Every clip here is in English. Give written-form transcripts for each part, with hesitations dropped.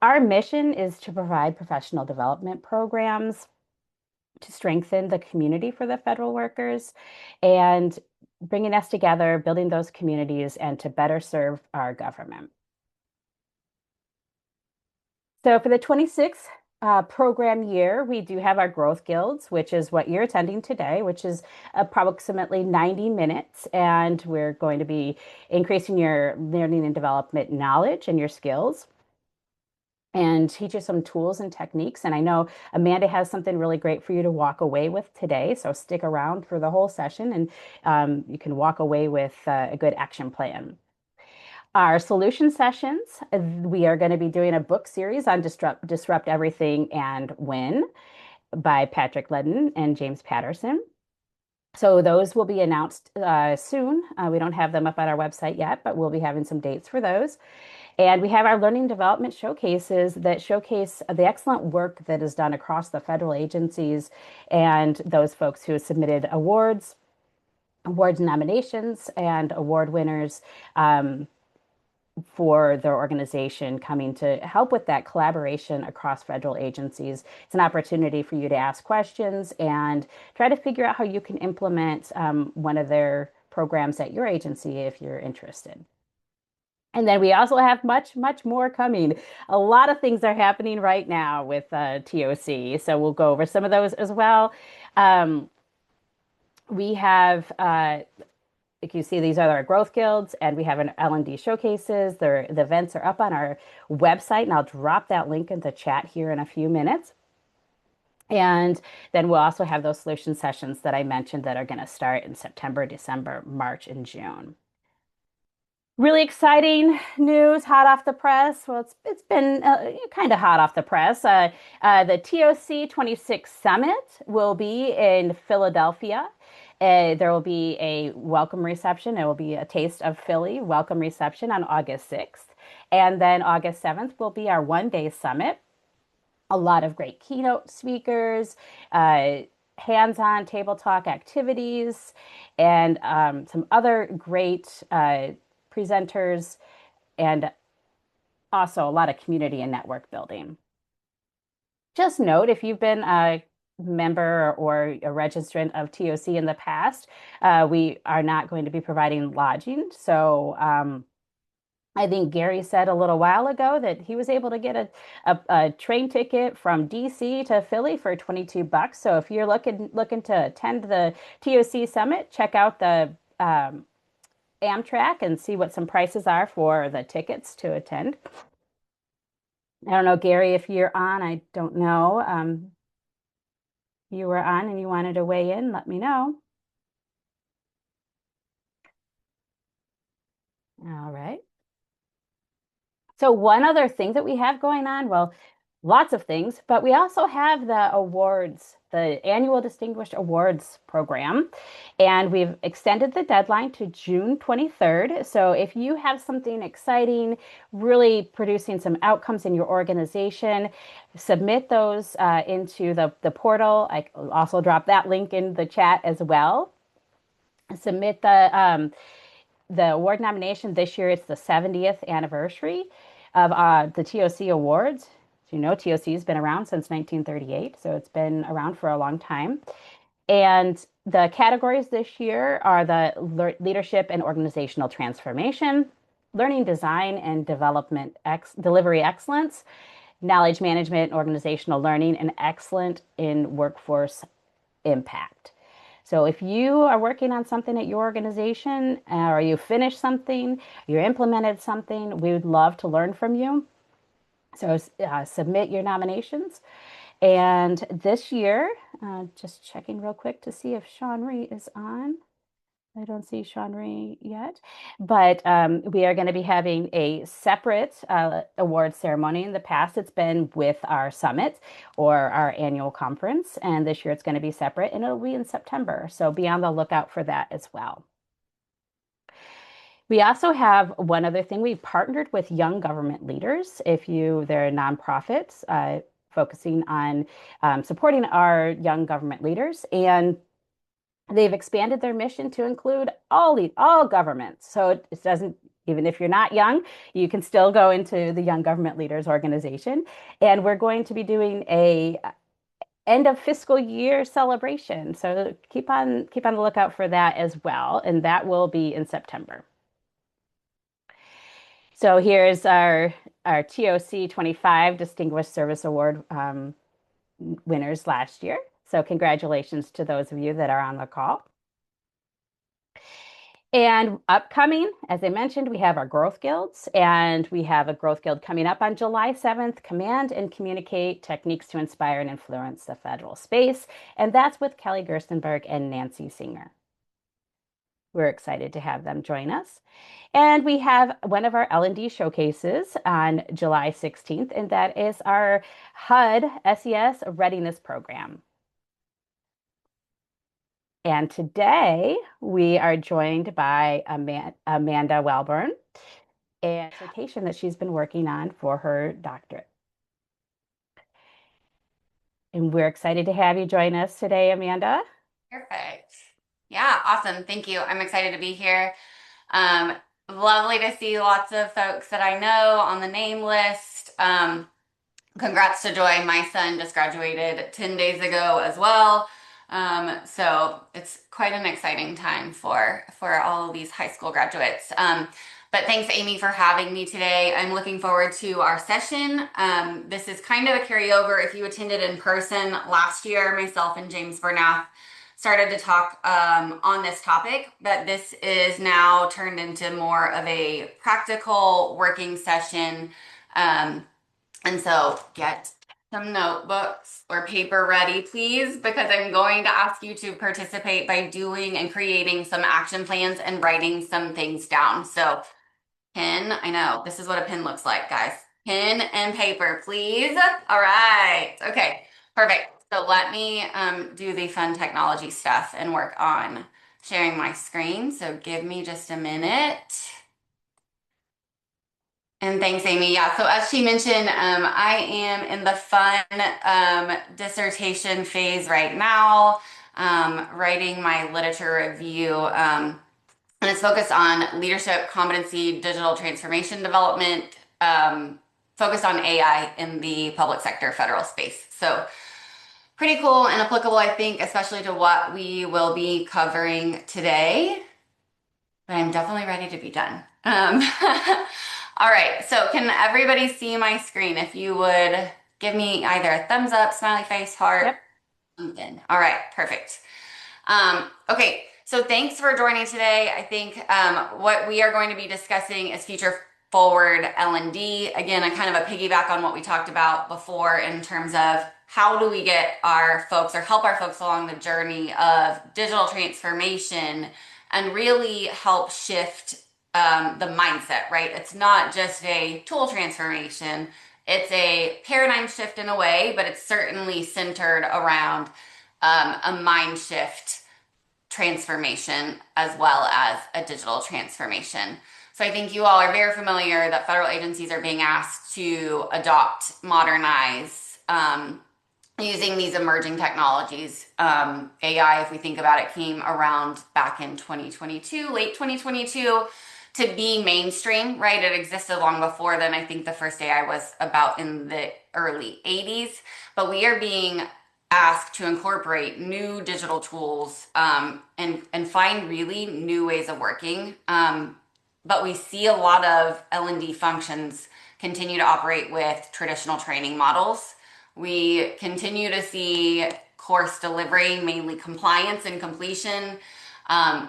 Our mission is to provide professional development programs to strengthen the community for the federal workers and bringing us together, building those communities, and to better serve our government. So for the 26th program year, we do have our growth guilds, which is what you're attending today, which is approximately 90 minutes. And we're going to be increasing your learning and development knowledge and your skills and teach you some tools and techniques. And I know Amanda has something really great for you to walk away with today. So stick around for the whole session and you can walk away with a good action plan. Our solution sessions, we are going to be doing a book series on Disrupt Everything and Win by Patrick Ledden and James Patterson. So those will be announced soon. We don't have them up on our website yet, but we'll be having some dates for those. And we have our learning development showcases that showcase the excellent work that is done across the federal agencies and those folks who have submitted awards, award nominations, and award winners for their organization coming to help with that collaboration across federal agencies. It's an opportunity for you to ask questions and try to figure out how you can implement one of their programs at your agency if you're interested. And then we also have much, much more coming. A lot of things are happening right now with TOC. So we'll go over some of those as well. We have like you see, these are our growth guilds, and we have an L&D showcases. The events are up on our website, and I'll drop that link in the chat here in a few minutes. And then we'll also have those solution sessions that I mentioned that are going to start in September, December, March, and June. Really exciting news, hot off the press. Well, it's been kind of hot off the press. The TOC 26 Summit will be in Philadelphia. There will be a welcome reception. It will be a Taste of Philly welcome reception on August 6th. And then August 7th will be our one-day summit. A lot of great keynote speakers, hands-on table talk activities, and some other great presenters, and also a lot of community and network building. Just note, if you've been a member or a registrant of TOC in the past, we are not going to be providing lodging. So I think Gary said a little while ago that he was able to get a train ticket from DC to Philly for $22. So if you're looking to attend the TOC Summit, check out the Amtrak and see what some prices are for the tickets to attend. I don't know, Gary, if you're on, I don't know. You were on and you wanted to weigh in, let me know. All right. So one other thing that we have going on, well, lots of things, but we also have the awards, the annual Distinguished Awards program, and we've extended the deadline to June 23rd. So if you have something exciting, really producing some outcomes in your organization, submit those into the portal. I also drop that link in the chat as well. Submit the award nomination this year. It's the 70th anniversary of the TOC Awards. You know, TOC has been around since 1938, so it's been around for a long time. And the categories this year are the leadership and organizational transformation, learning design and development delivery excellence, knowledge management, organizational learning, and excellent in workforce impact. So if you are working on something at your organization or you finished something, you implemented something, we would love to learn from you. So submit your nominations. And this year, just checking real quick to see if Sean Rhee is on. I don't see Sean Rhee yet, but we are going to be having a separate award ceremony. In the past, it's been with our summit or our annual conference, and this year it's going to be separate, and it'll be in September. So be on the lookout for that as well. We also have one other thing. We've partnered with young government leaders. They're nonprofits focusing on supporting our young government leaders, and they've expanded their mission to include all governments. So it doesn't Even if you're not young, you can still go into the Young Government Leaders Organization. And we're going to be doing a end of fiscal year celebration. So keep on the lookout for that as well. And that will be in September. So here's our TOC 25 Distinguished Service Award winners last year. So congratulations to those of you that are on the call. And upcoming, as I mentioned, we have our growth guilds, and we have a growth guild coming up on July 7th, Command and Communicate Techniques to Inspire and Influence the Federal Space. And that's with Kelly Gerstenberg and Nancy Singer. We're excited to have them join us. And we have one of our L&D showcases on July 16th, and that is our HUD SES Readiness Program. And today we are joined by Amanda Welburn, a dissertation that she's been working on for her doctorate. And we're excited to have you join us today, Amanda. Perfect. Yeah, awesome. Thank you. I'm excited to be here. Lovely to see lots of folks that I know on the name list. Congrats to Joy. My son just graduated 10 days ago as well. So it's quite an exciting time for all of these high school graduates. But thanks, Amy, for having me today. I'm looking forward to our session. This is kind of a carryover. If you attended in person last year, myself and James Bernath started to talk on this topic, but this is now turned into more of a practical working session. And so get some notebooks or paper ready, please, because I'm going to ask you to participate by doing and creating some action plans and writing some things down. So pen, I know, this is what a pen looks like, guys. Pen and paper, please. All right. Okay, perfect. So let me do the fun technology stuff and work on sharing my screen. So give me just a minute. And thanks, Amy. Yeah, so as she mentioned, I am in the fun dissertation phase right now, writing my literature review. And it's focused on leadership, competency, digital transformation development, focused on AI in the public sector federal space. So pretty cool and applicable, I think, especially to what we will be covering today. But I'm definitely ready to be done. All right, so can everybody see my screen? If you would give me either a thumbs up, smiley face, heart, Yep. something. All right, perfect. Okay, so thanks for joining today. I think what we are going to be discussing is future forward L&D. Again, I kind of a piggyback on what we talked about before in terms of how do we get our folks or help our folks along the journey of digital transformation and really help shift the mindset, right? It's not just a tool transformation. It's a paradigm shift in a way, but it's certainly centered around a mind shift transformation as well as a digital transformation. So I think you all are very familiar that federal agencies are being asked to adopt, modernize, using these emerging technologies. AI, if we think about it, came around back in 2022, late 2022, to be mainstream, right? It existed long before then. I think the first AI was about in the early 80s, but we are being asked to incorporate new digital tools and find really new ways of working. But we see a lot of L&D functions continue to operate with traditional training models. We continue to see course delivery, mainly compliance and completion,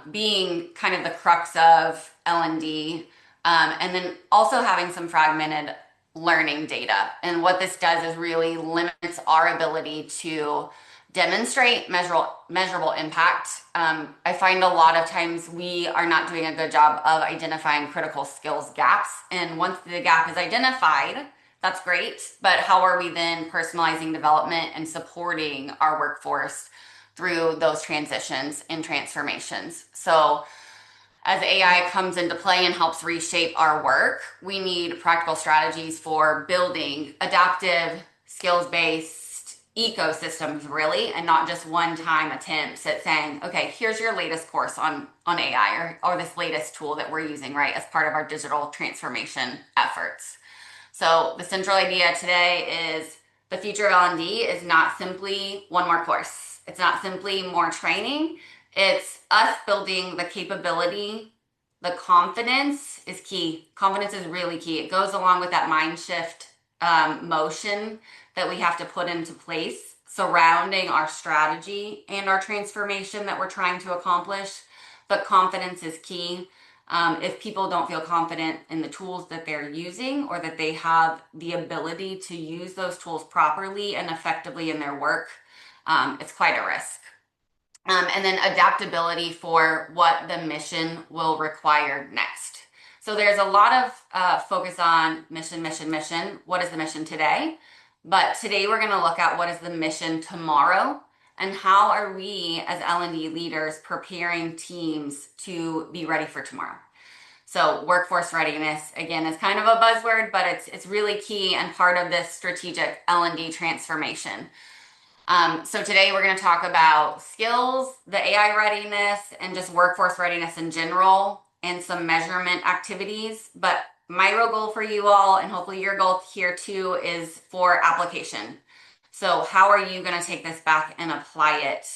being kind of the crux of L&D, and then also having some fragmented learning data. And what this does is really limits our ability to demonstrate measurable impact. I find a lot of times we are not doing a good job of identifying critical skills gaps. And once the gap is identified, that's great. But how are we then personalizing development and supporting our workforce through those transitions and transformations? So as AI comes into play and helps reshape our work, we need practical strategies for building adaptive, skills-based, ecosystems really, and not just one-time attempts at saying, okay, here's your latest course on AI or this latest tool that we're using, right, as part of our digital transformation efforts. So the central idea today is the future of L&D is not simply one more course. It's not simply more training. It's us building the capability. The confidence is key. Confidence is really key. It goes along with that mind shift motion that we have to put into place surrounding our strategy and our transformation that we're trying to accomplish. But confidence is key. If people don't feel confident in the tools that they're using or that they have the ability to use those tools properly and effectively in their work, it's quite a risk. And then adaptability for what the mission will require next. So there's a lot of focus on mission, mission, mission. What is the mission today? But today we're going to look at what is the mission tomorrow and how are we as L&D leaders preparing teams to be ready for tomorrow. So workforce readiness, again, is kind of a buzzword, but it's really key and part of this strategic L&D transformation. So today we're going to talk about skills, the AI readiness, and just workforce readiness in general, and some measurement activities. But my real goal for you all, and hopefully your goal here too, is for application. So how are you going to take this back and apply it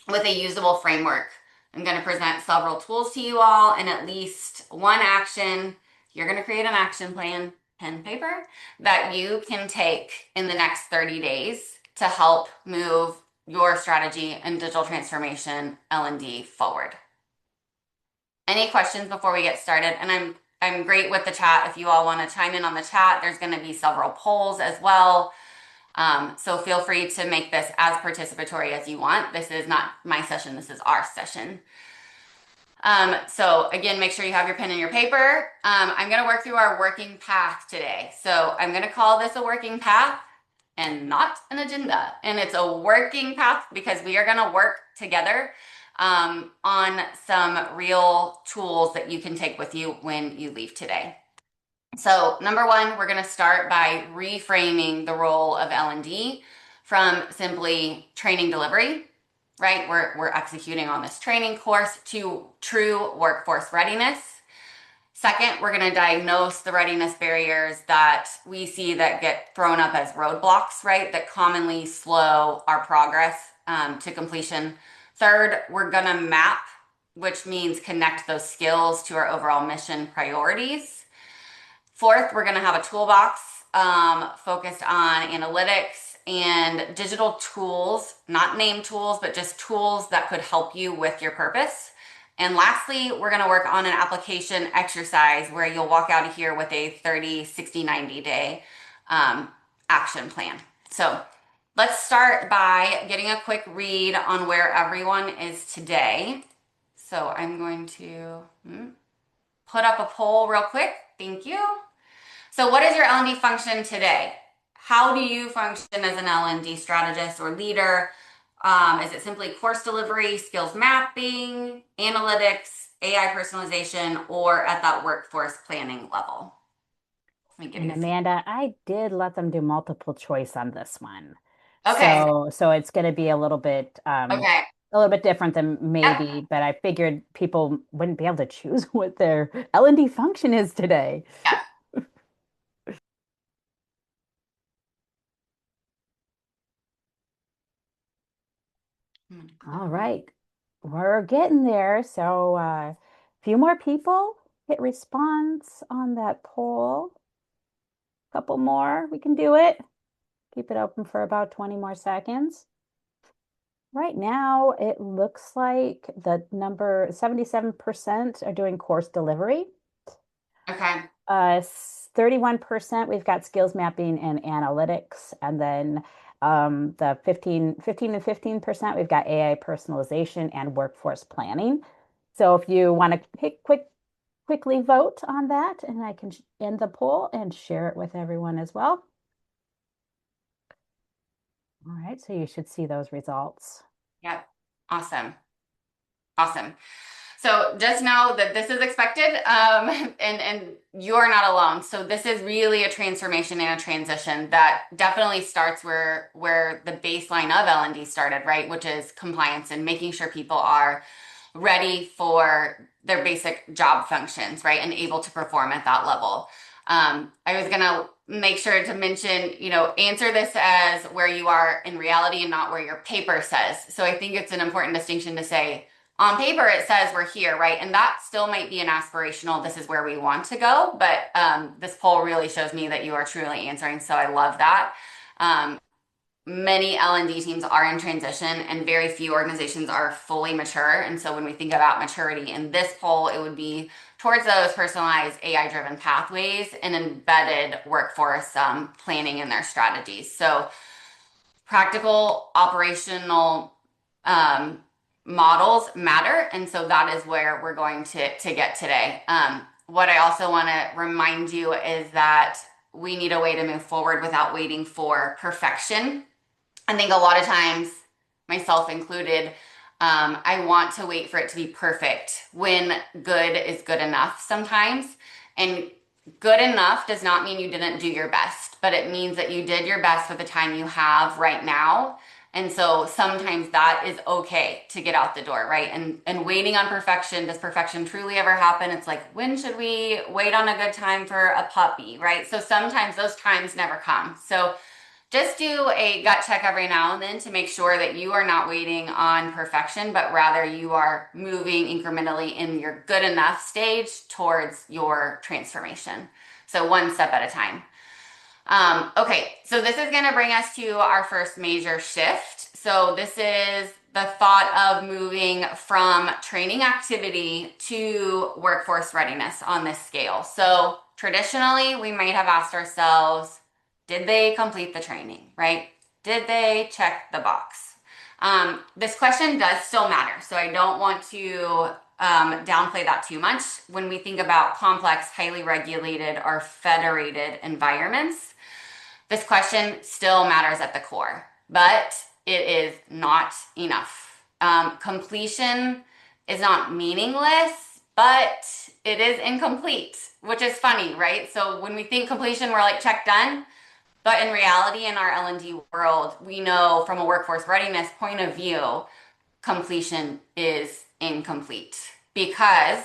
with a usable framework? I'm going to present several tools to you all and at least one action. You're going to create an action plan, pen, paper, that you can take in the next 30 days to help move your strategy and digital transformation L&D forward. Any questions before we get started? And I'm great with the chat. If you all want to chime in on the chat, there's going to be several polls as well. So feel free to make this as participatory as you want. This is not my session, this is our session. So again, make sure you have your pen and your paper. I'm going to work through our working path today. So I'm going to call this a working path and not an agenda. And it's a working path because we are going to work together on some real tools that you can take with you when you leave today. So number one, we're going to start by reframing the role of L&D from simply training delivery, right? We're executing on this training course to true workforce readiness. Second, we're going to diagnose the readiness barriers that we see that get thrown up as roadblocks, right? That commonly slow our progress to completion. Third, we're going to map, which means connect those skills to our overall mission priorities. Fourth, we're going to have a toolbox focused on analytics and digital tools, not name tools, but just tools that could help you with your purpose. And lastly, we're going to work on an application exercise where you'll walk out of here with a 30, 60, 90-day action plan. So let's start by getting a quick read on where everyone is today. So I'm going to put up a poll real quick. Thank you. So what is your L&D function today? How do you function as an L&D strategist or leader? Is it simply course delivery, skills mapping, analytics, AI personalization, or at that workforce planning level? Let me give And you a few. Amanda, I did let them do multiple choice on this one. Okay. So it's going to be Okay. a little bit different than Yep. maybe, but I figured people wouldn't be able to choose what their L&D function is today. Yep. I'm gonna click All on. right. We're getting there. So a few more people hit response on that poll. Couple more. We can do it. Keep it open for about 20 more seconds. Right now, it looks like the number 77% are doing course delivery. Okay. 31% we've got skills mapping and analytics. And then the 15 and 15% we've got AI personalization and workforce planning. So if you want to hit quickly vote on that, and I can end the poll and share it with everyone as well. All right, so you should see those results. Yep. Awesome. Awesome. So just know that this is expected, and you are not alone. So this is really a transformation and a transition that definitely starts where the baseline of L&D started, right? Which is compliance and making sure people are ready for their basic job functions, right? And able to perform at that level. I was gonna make sure to mention, answer this as where you are in reality and not where your paper says. So I think it's an important distinction to say, on paper it says we're here, right? And that still might be an aspirational, this is where we want to go, but this poll really shows me that you are truly answering, so I love that. Many L&D teams are in transition and very few organizations are fully mature. And so when we think about maturity in this poll, it would be towards those personalized AI-driven pathways and embedded workforce planning in their strategies. So practical operational models matter. And so that is where we're going to get today. What I also want to remind you is that we need a way to move forward without waiting for perfection. I think a lot of times, myself included, I want to wait for it to be perfect when good is good enough sometimes. And good enough does not mean you didn't do your best, but it means that you did your best with the time you have right now. And so sometimes that is okay to get out the door, right? And waiting on perfection, does perfection truly ever happen? It's like, when should we wait on a good time for a puppy, right? So sometimes those times never come. So just do a gut check every now and then to make sure that you are not waiting on perfection, but rather you are moving incrementally in your good enough stage towards your transformation. So one step at a time. Okay, so this is going to bring us to our first major shift. So this is the thought of moving from training activity to workforce readiness on this scale. So traditionally, we might have asked ourselves, did they complete the training, right? Did they check the box? This question does still matter, so I don't want to downplay that too much. When we think about complex, highly regulated, or federated environments, this question still matters at the core, but it is not enough. Completion is not meaningless, but it is incomplete, which is funny, right? So when we think completion, we're like, check, done. But in reality, in our L&D world, we know from a workforce readiness point of view, completion is incomplete because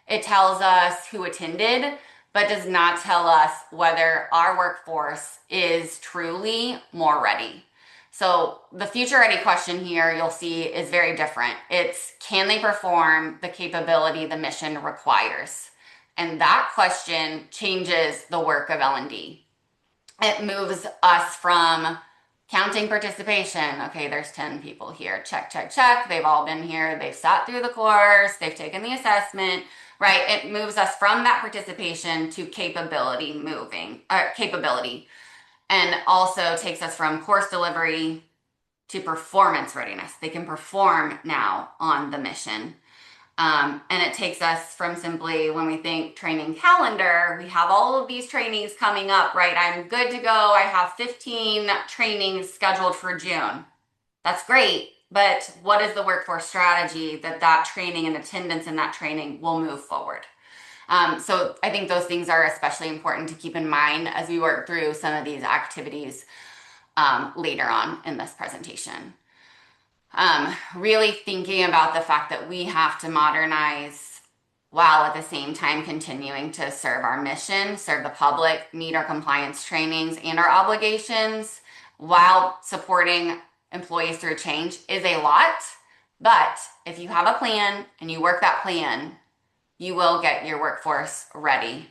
it tells us who attended, but does not tell us whether our workforce is truly more ready. So the future ready question here you'll see is very different. It's, can they perform the capability the mission requires? And that question changes the work of L&D. It moves us from counting participation. Okay, there's 10 people here. Check, check, check. They've all been here. They've sat through the course. They've taken the assessment, right? It moves us from that participation to capability, and also takes us from course delivery to performance readiness. They can perform now on the mission. And it takes us from simply, when we think training calendar, we have all of these trainings coming up, right? I'm good to go. I have 15 trainings scheduled for June. That's great. But what is the workforce strategy that training and attendance in that training will move forward? So I think those things are especially important to keep in mind as we work through some of these activities later on in this presentation. Really thinking about the fact that we have to modernize while at the same time continuing to serve our mission, serve the public, meet our compliance trainings and our obligations while supporting employees through change is a lot. But if you have a plan and you work that plan, you will get your workforce ready,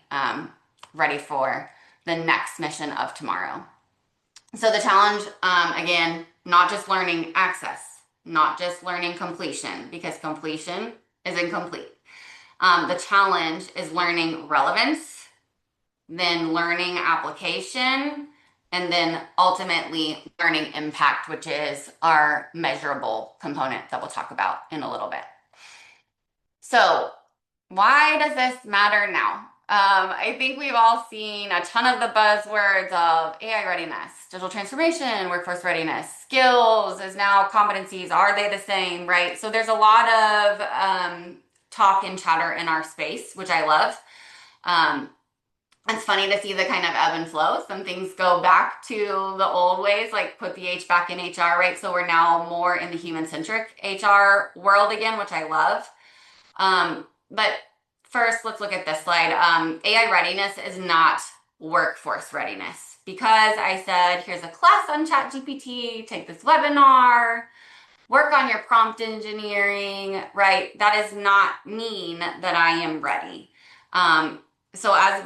ready for the next mission of tomorrow. So the challenge, again, not just learning access, not just learning completion, because completion is incomplete. The challenge is learning relevance, then learning application, and then ultimately learning impact, which is our measurable component that we'll talk about in a little bit. So why does this matter now? I think we've all seen a ton of the buzzwords of AI readiness, digital transformation, workforce readiness, skills is now competencies. Are they the same, right? So there's a lot of talk and chatter in our space, which I love. Um, it's funny to see the kind of ebb and flow. Some things go back to the old ways, like put the H back in HR, right? So we're now more in the human-centric HR world again, which I love. But first, let's look at this slide. AI readiness is not workforce readiness because I said, here's a class on ChatGPT, take this webinar, work on your prompt engineering, right? That does not mean that I am ready. So as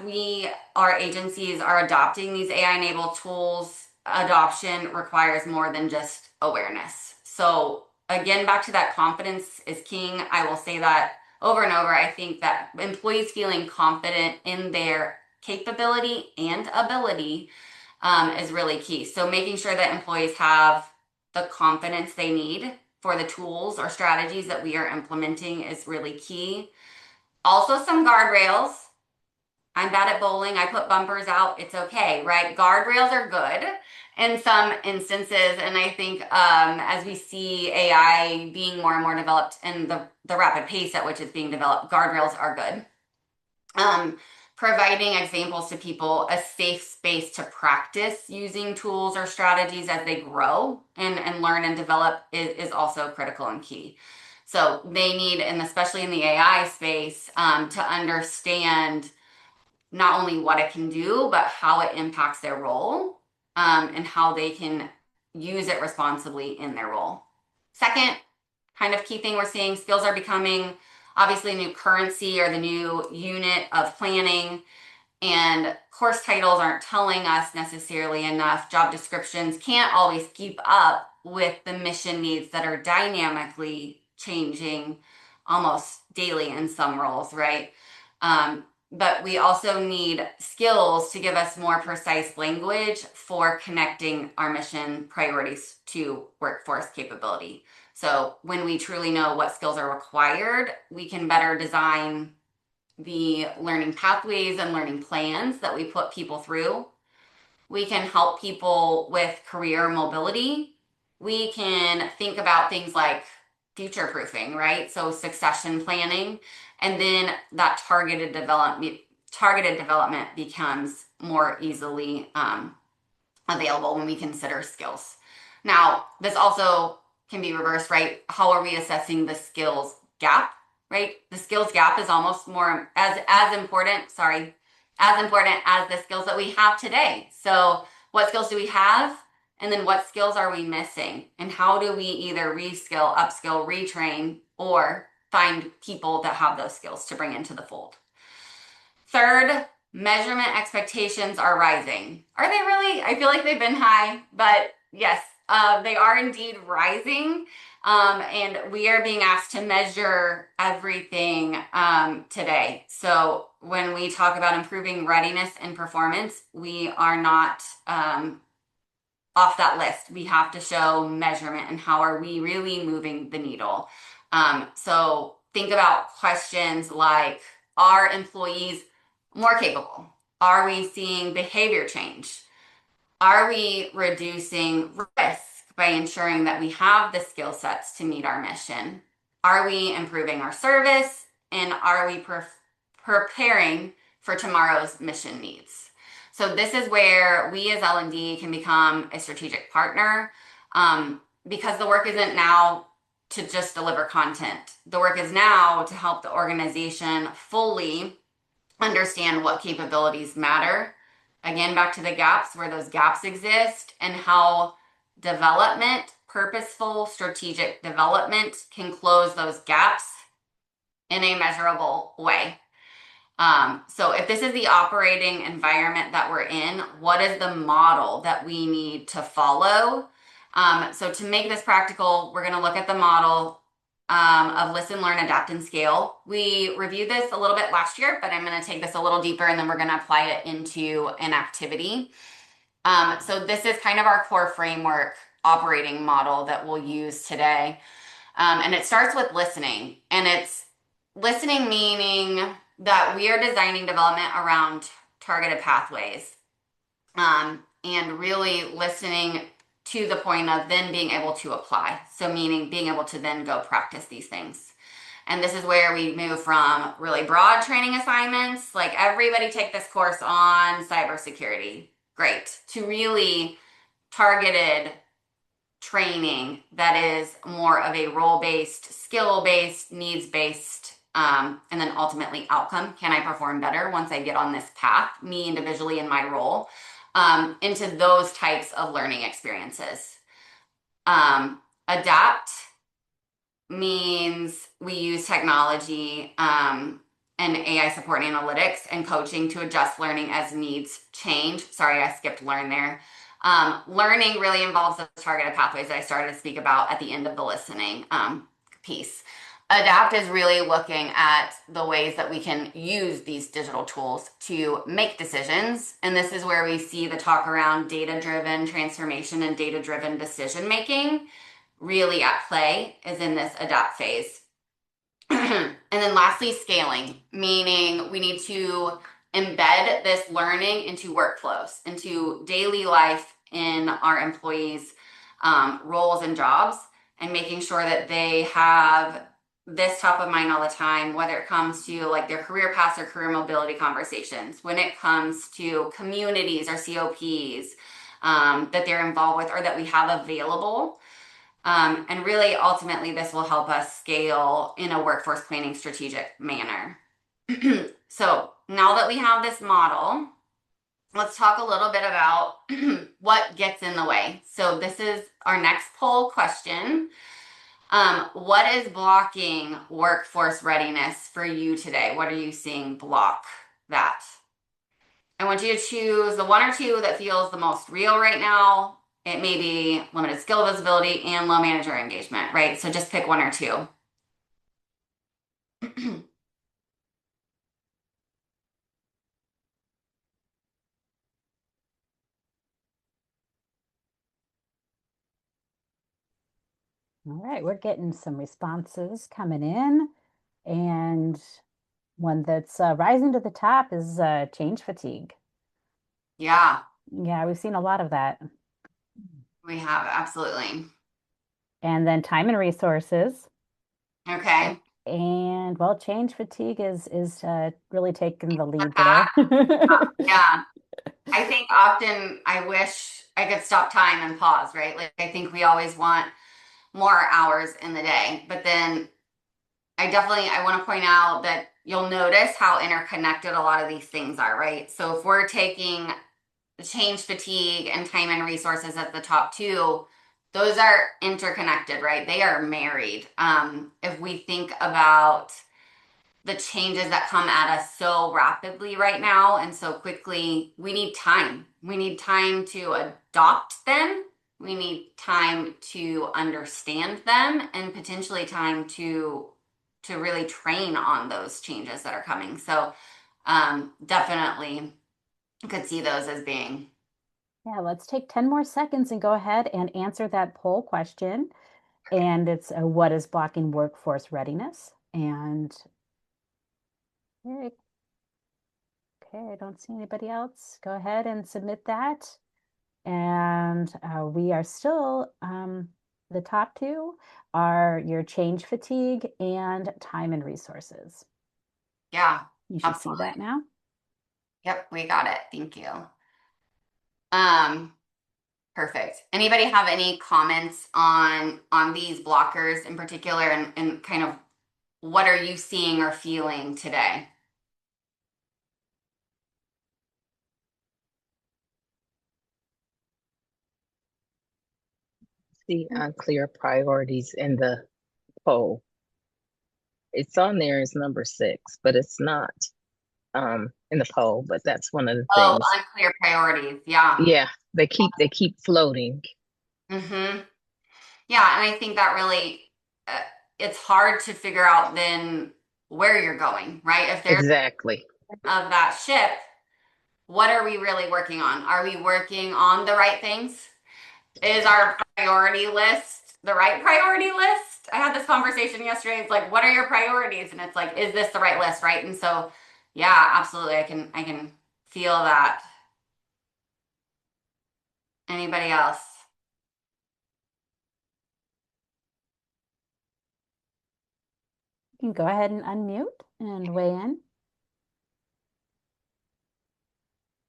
our agencies are adopting these AI-enabled tools, adoption requires more than just awareness. So again, back to that confidence is king. I will say that over and over. I think that employees feeling confident in their capability and ability is really key. So making sure that employees have the confidence they need for the tools or strategies that we are implementing is really key. Also, some guardrails. I'm bad at bowling. I put bumpers out. It's okay, right? Guardrails are good in some instances. And I think as we see AI being more and more developed and the rapid pace at which it's being developed, guardrails are good. Providing examples to people, a safe space to practice using tools or strategies as they grow and learn and develop is also critical and key. So they need, and especially in the AI space, to understand not only what it can do, but how it impacts their role, and how they can use it responsibly in their role. Second, kind of key thing we're seeing, skills are becoming obviously new currency or the new unit of planning. And course titles aren't telling us necessarily enough. Job descriptions can't always keep up with the mission needs that are dynamically changing almost daily in some roles, right? But we also need skills to give us more precise language for connecting our mission priorities to workforce capability. So when we truly know what skills are required, we can better design the learning pathways and learning plans that we put people through. We can help people with career mobility. We can think about things like future proofing, right? So succession planning, and then that targeted development becomes more easily available when we consider skills. Now, this also can be reversed, right? How are we assessing the skills gap, right? The skills gap is almost more as important, as important as the skills that we have today. So what skills do we have? And then what skills are we missing? And how do we either reskill, upskill, retrain, or find people that have those skills to bring into the fold? Third, measurement expectations are rising. Are they really? I feel like they've been high, but yes, they are indeed rising. And we are being asked to measure everything today. So when we talk about improving readiness and performance, we are not off that list. We have to show measurement and how are we really moving the needle. So think about questions like, are employees more capable? Are we seeing behavior change? Are we reducing risk by ensuring that we have the skill sets to meet our mission? Are we improving our service? And are we preparing for tomorrow's mission needs? So this is where we as L&D can become a strategic partner, because the work isn't now to just deliver content. The work is now to help the organization fully understand what capabilities matter. Again, back to the gaps, where those gaps exist, and how development, purposeful, strategic development can close those gaps in a measurable way. So if this is the operating environment that we're in, what is the model that we need to follow? So to make this practical, we're going to look at the model of listen, learn, adapt, and scale. We reviewed this a little bit last year, but I'm going to take this a little deeper and then we're going to apply it into an activity. So this is kind of our core framework operating model that we'll use today. And it starts with listening, and it's listening meaning that we are designing development around targeted pathways, and really listening to the point of then being able to apply. So meaning being able to then go practice these things. And this is where we move from really broad training assignments, like everybody take this course on cybersecurity, great, to really targeted training that is more of a role-based, skill-based, needs-based, and then ultimately outcome. Can I perform better once I get on this path, me individually in my role, into those types of learning experiences. Adapt means we use technology and AI support and analytics and coaching to adjust learning as needs change. Sorry, I skipped learn there. Learning really involves the targeted pathways that I started to speak about at the end of the listening piece. Adapt is really looking at the ways that we can use these digital tools to make decisions. And this is where we see the talk around data-driven transformation and data-driven decision making really at play is in this adapt phase. And then lastly, scaling, meaning we need to embed this learning into workflows, into daily life in our employees' roles and jobs, and making sure that they have this top of mind all the time, whether it comes to like their career paths or career mobility conversations, when it comes to communities or COPs that they're involved with or that we have available. And really, ultimately, this will help us scale in a workforce planning strategic manner. So now that we have this model, let's talk a little bit about what gets in the way. So this is our next poll question. What is blocking workforce readiness for you today? What are you seeing block that? I want you to choose the one or two that feels the most real right now. It may be limited skill visibility and low manager engagement, right? So just pick one or two. All right, we're getting some responses coming in, and one that's rising to the top is change fatigue. Yeah, Yeah, we've seen a lot of that. we have absolutely. And then time and resources. Okay. And well, change fatigue is really taking the lead That, there. yeah. I think often I wish I could stop time and pause, right? Like I think we always want more hours in the day, but then I want to point out that you'll notice how interconnected a lot of these things are, right? So if we're taking change fatigue and time and resources at the top two, those are interconnected, right? They are married. If we think about the changes that come at us so rapidly right now and so quickly, we need time. We need time to adopt them. We need time to understand them and potentially time to really train on those changes that are coming. So definitely could see those as being. Yeah, let's take 10 more seconds and go ahead and answer that poll question. And it's what is blocking workforce readiness? And okay, okay, I don't see anybody else. Go ahead and submit that. And we are still, the top two are your change fatigue and time and resources. Yeah, You should see absolutely. that now. Yep, we got it. Thank you. Um, Perfect. Anybody have any comments on these blockers in particular and kind of what are you seeing or feeling today? The unclear priorities in the poll. It's on there as number 6, but it's not in the poll. But that's one of the Oh, things. unclear priorities. Yeah. Yeah, they keep floating. Mm-hmm. Yeah, and I think that really uh, it's hard to figure out then where you're going, right? If there's Exactly. of that ship, what are we really working on? Are we working on the right things? Is our priority list the right priority list? I had this conversation yesterday. It's like, what are your priorities? And it's like, is this the right list, right? And so, yeah, absolutely. I can feel that. Anybody else? You can go ahead and unmute and weigh in.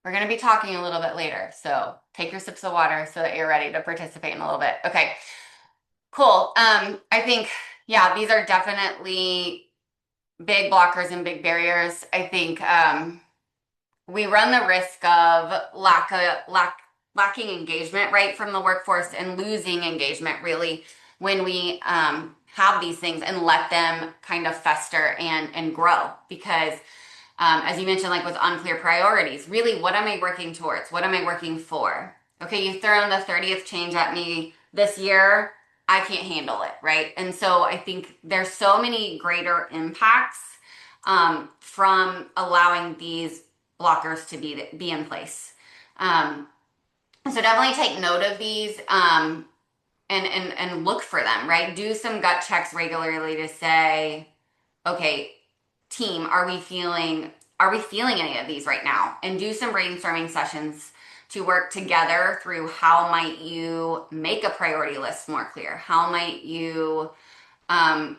We're going to be talking a little bit later, so take your sips of water so that you're ready to participate in a little bit. Okay, cool. I think, yeah, these are definitely big blockers and big barriers. I think we run the risk of lacking engagement, right, from the workforce and losing engagement really when we have these things and let them kind of fester and grow because as you mentioned, like with unclear priorities, really, what am I working towards? What am I working for? Okay, you've thrown the 30th change at me this year. I can't handle it, right? And so I think there's so many greater impacts from allowing these blockers to be in place. Um, so definitely take note of these and look for them, right? Do some gut checks regularly to say, okay, team, are we feeling any of these right now? And do some brainstorming sessions to work together through how might you make a priority list more clear? How might you um,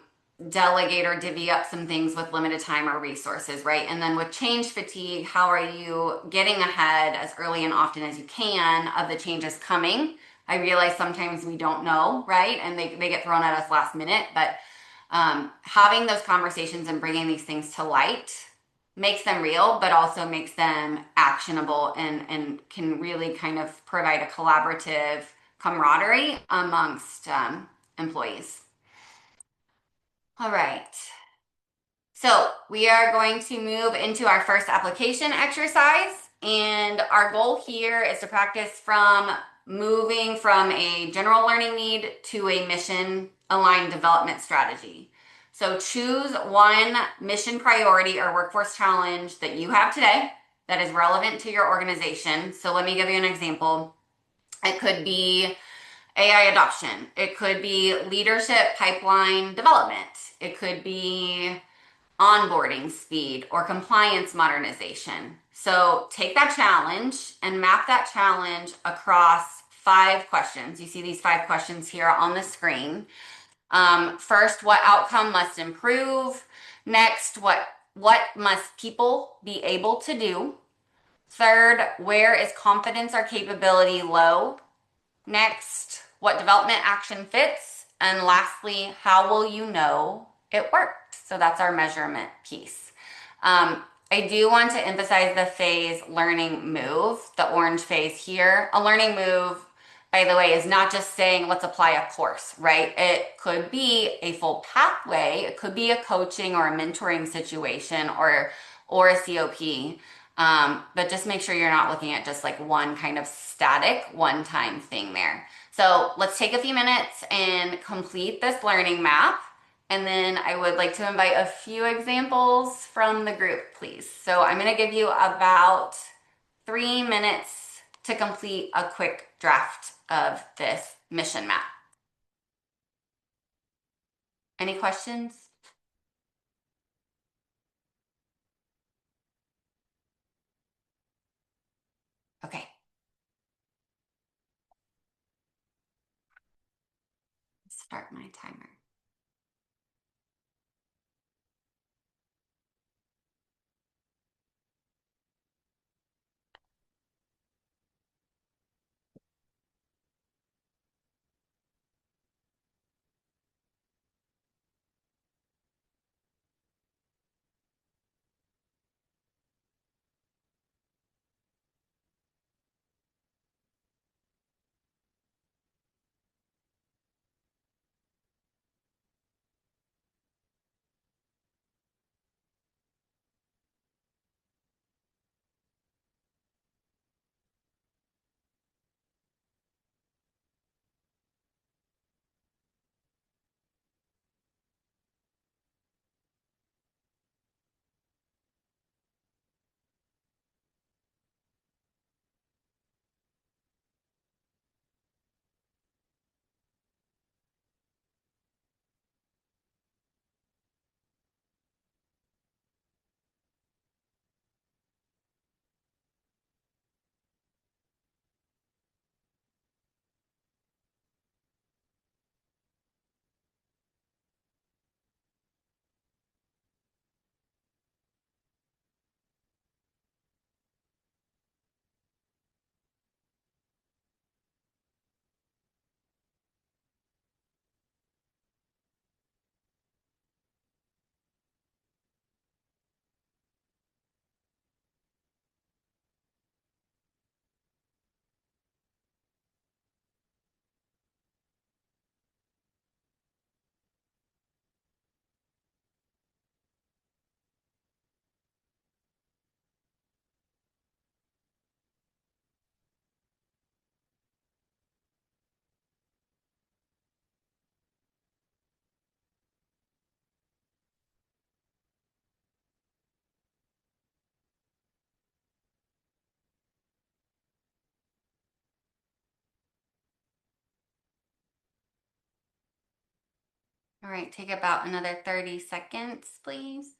delegate or divvy up some things with limited time or resources, right? And then with change fatigue, how are you getting ahead as early and often as you can of the changes coming? I realize sometimes we don't know, right? And they get thrown at us last minute, but having those conversations and bringing these things to light makes them real, but also makes them actionable and can really kind of provide a collaborative camaraderie amongst employees. All right. So we are going to move into our first application exercise. And our goal here is to practice from moving from a general learning need to a mission aligned development strategy. So choose one mission priority or workforce challenge that you have today that is relevant to your organization. So let me give you an example. It could be AI adoption. It could be leadership pipeline development. It could be onboarding speed or compliance modernization. So take that challenge and map that challenge across 5 questions. You see these 5 questions here on the screen. First, what outcome must improve? Next, what must people be able to do? Third, where is confidence or capability low? Next, what development action fits? And lastly, how will you know it worked? So that's our measurement piece. I do want to emphasize the phase learning move, the orange phase here. A learning move, by the way, is not just saying let's apply a course, right? It could be a full pathway. It could be a coaching or a mentoring situation or a COP. But just make sure you're not looking at just like one kind of static one-time thing there. So let's take a few minutes and complete this learning map. And then I would like to invite a few examples from the group, please. So I'm going to give you about 3 minutes to complete a quick draft of this mission map. Any questions? Okay. Start my timer. All right, take about another 30 seconds, please.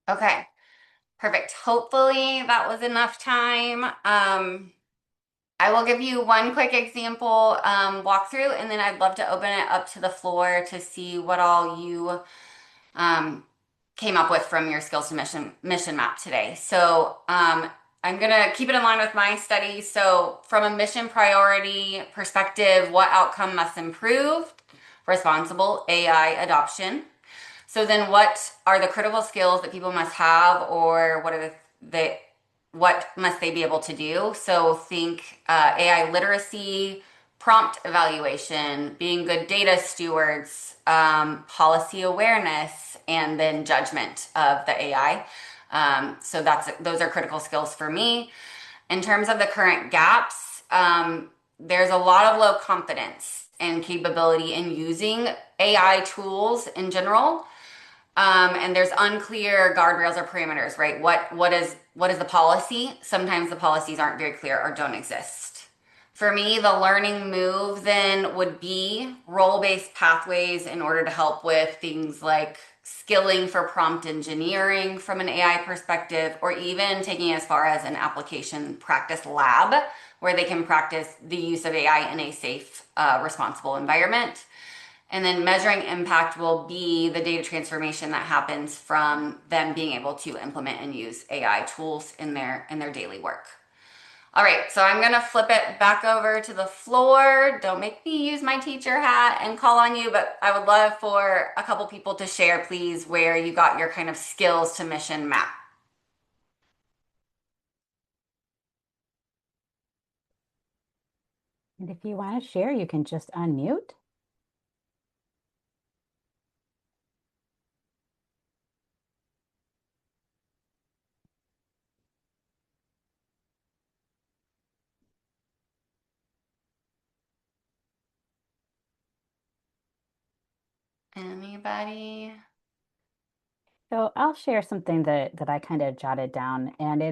Okay, perfect. Hopefully that was enough time. I will give you one quick example walkthrough, and then I'd love to open it up to the floor to see what all you um, came up with from your skills to mission map today. So I'm gonna keep it in line with my study. So from a mission priority perspective, what outcome must improve? Responsible AI adoption. So then what are the critical skills that people must have, or what are the what must they be able to do? So think AI literacy, prompt evaluation, being good data stewards, policy awareness, and then judgment of the AI. So those are critical skills for me. In terms of the current gaps, there's a lot of low confidence and capability in using AI tools in general. And there's unclear guardrails or parameters, right? What is the policy? Sometimes the policies aren't very clear or don't exist. For me, the learning move then would be role-based pathways in order to help with things like skilling for prompt engineering from an AI perspective, or even taking as far as an application practice lab where they can practice the use of AI in a safe, responsible environment. And then measuring impact will be the data transformation that happens from them being able to implement and use AI tools in their daily work. All right, so I'm gonna flip it back over to the floor. Don't make me use my teacher hat and call on you, but I would love for a couple people to share, please, where you got your kind of skills to mission map. And if you want to share, you can just unmute. Anybody? So I'll share something that I kind of jotted down, and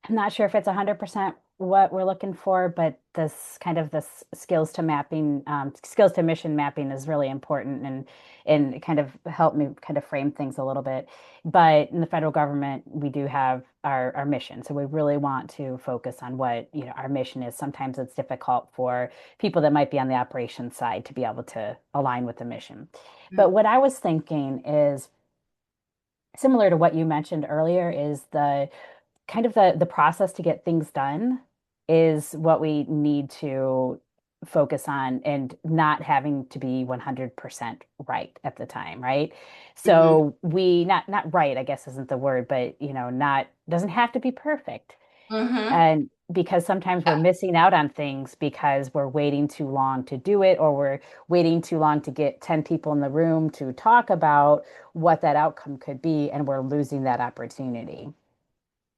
I'm not sure if it's 100% what we're looking for, but this skills to mapping, skills to mission mapping is really important and kind of help me kind of frame things a little bit. But in the federal government, we do have our mission. So we really want to focus on what, our mission is. Sometimes it's difficult for people that might be on the operations side to be able to align with the mission. But Mm, what I was thinking is similar to what you mentioned earlier is the kind of the process to get things done is what we need to focus on and not having to be 100% right at the time, right? mm-hmm. So we not right, I guess isn't the word, but not doesn't have to be perfect. Mm-hmm. And because sometimes we're missing out on things because we're waiting too long to do it, or we're waiting too long to get 10 people in the room to talk about what that outcome could be, and we're losing that opportunity.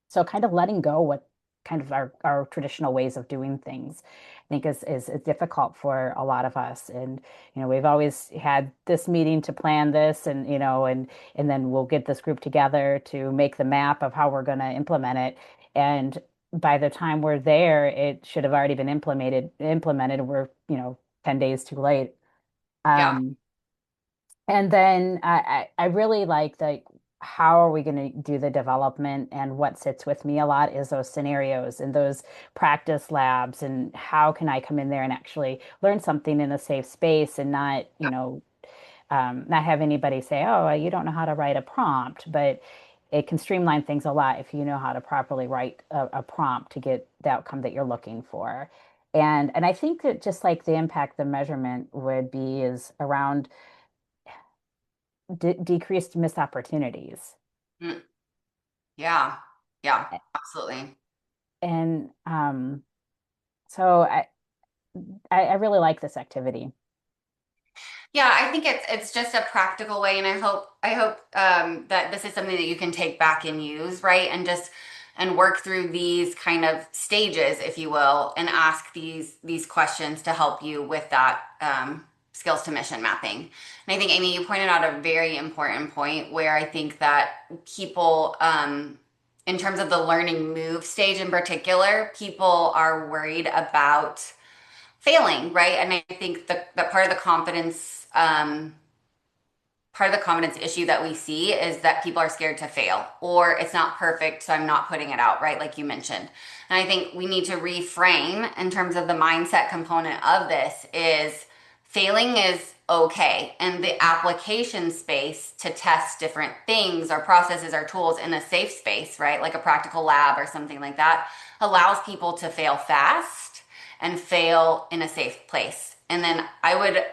So kind of letting go what kind of our traditional ways of doing things, I think is difficult for a lot of us. And we've always had this meeting to plan this, and and then we'll get this group together to make the map of how we're going to implement it. And by the time we're there, it should have already been implemented. We're 10 days too late. Yeah. Um, and then I really like the how are we going to do the development, and what sits with me a lot is those scenarios and those practice labs, and how can I come in there and actually learn something in a safe space and not, not have anybody say, oh, you don't know how to write a prompt, but it can streamline things a lot if you know how to properly write a prompt to get the outcome that you're looking for. And I think that just like the impact the measurement would be is around decreased missed opportunities. Mm, yeah. Yeah, absolutely. And so I really like this activity. Yeah, I think it's just a practical way, and I hope that this is something that you can take back and use, right? And just and work through these kind of stages, if you will, and ask these questions to help you with that skills to mission mapping. And I think Amy, you pointed out a very important point where I think that people, in terms of the learning move stage in particular, people are worried about failing, right? And I think that part of the confidence issue that we see is that people are scared to fail or it's not perfect, so I'm not putting it out, right? Like you mentioned. And I think we need to reframe in terms of the mindset component of this is failing is okay. And the application space to test different things or processes or tools in a safe space, right? Like a practical lab or something like that, allows people to fail fast and fail in a safe place. And then I would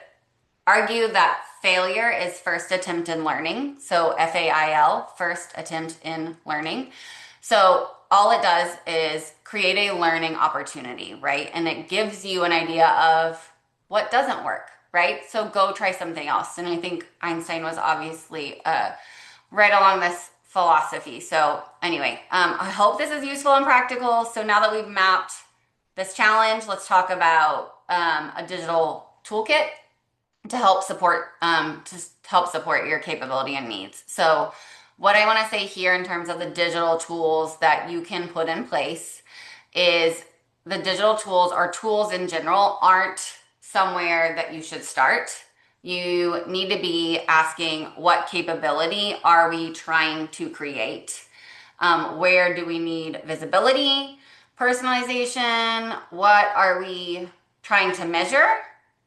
argue that failure is first attempt in learning. So FAIL, first attempt in learning. So all it does is create a learning opportunity, right? And it gives you an idea of what doesn't work, right? So go try something else. And I think Einstein was obviously right along this philosophy. So anyway, I hope this is useful and practical. So now that we've mapped this challenge, let's talk about a digital toolkit to help support your capability and needs. So what I want to say here in terms of the digital tools that you can put in place is the digital tools or tools in general aren't somewhere that you should start. You need to be asking what capability are we trying to create? Where do we need visibility, personalization? What are we trying to measure?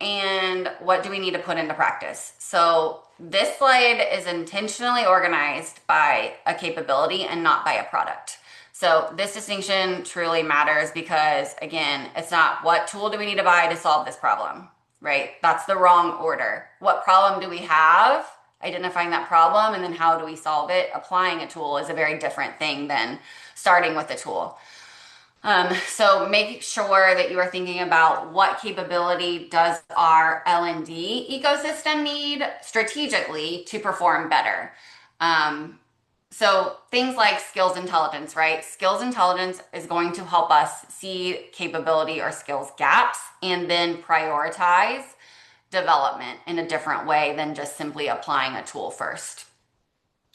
And what do we need to put into practice? So this slide is intentionally organized by a capability and not by a product. So this distinction truly matters because, again, it's not what tool do we need to buy to solve this problem, right? That's the wrong order. What problem do we have? Identifying that problem, and then how do we solve it? Applying a tool is a very different thing than starting with a tool. So make sure that you are thinking about what capability does our L&D ecosystem need strategically to perform better. Um, so things like skills intelligence, right? Skills intelligence is going to help us see capability or skills gaps and then prioritize development in a different way than just simply applying a tool first.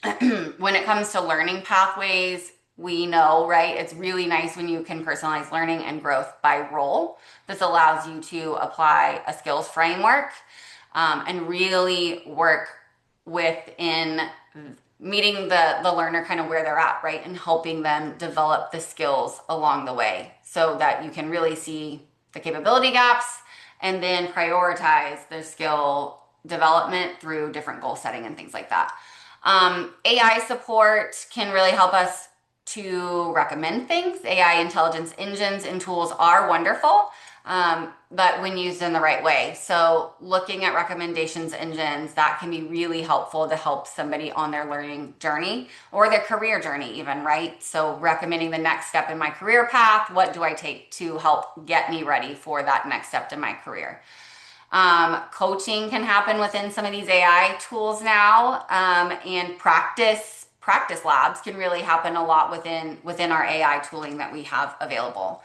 When it comes to learning pathways, we know, right? It's really nice when you can personalize learning and growth by role. This allows you to apply a skills framework and really work within meeting the learner kind of where they're at, right? And helping them develop the skills along the way so that you can really see the capability gaps and then prioritize the skill development through different goal setting and things like that. AI support can really help us to recommend things. AI intelligence engines and tools are wonderful, but when used in the right way. So looking at recommendations engines, that can be really helpful to help somebody on their learning journey or their career journey even, right? So recommending the next step in my career path, what do I take to help get me ready for that next step in my career? Coaching can happen within some of these AI tools now, and practice labs can really happen a lot within our AI tooling that we have available.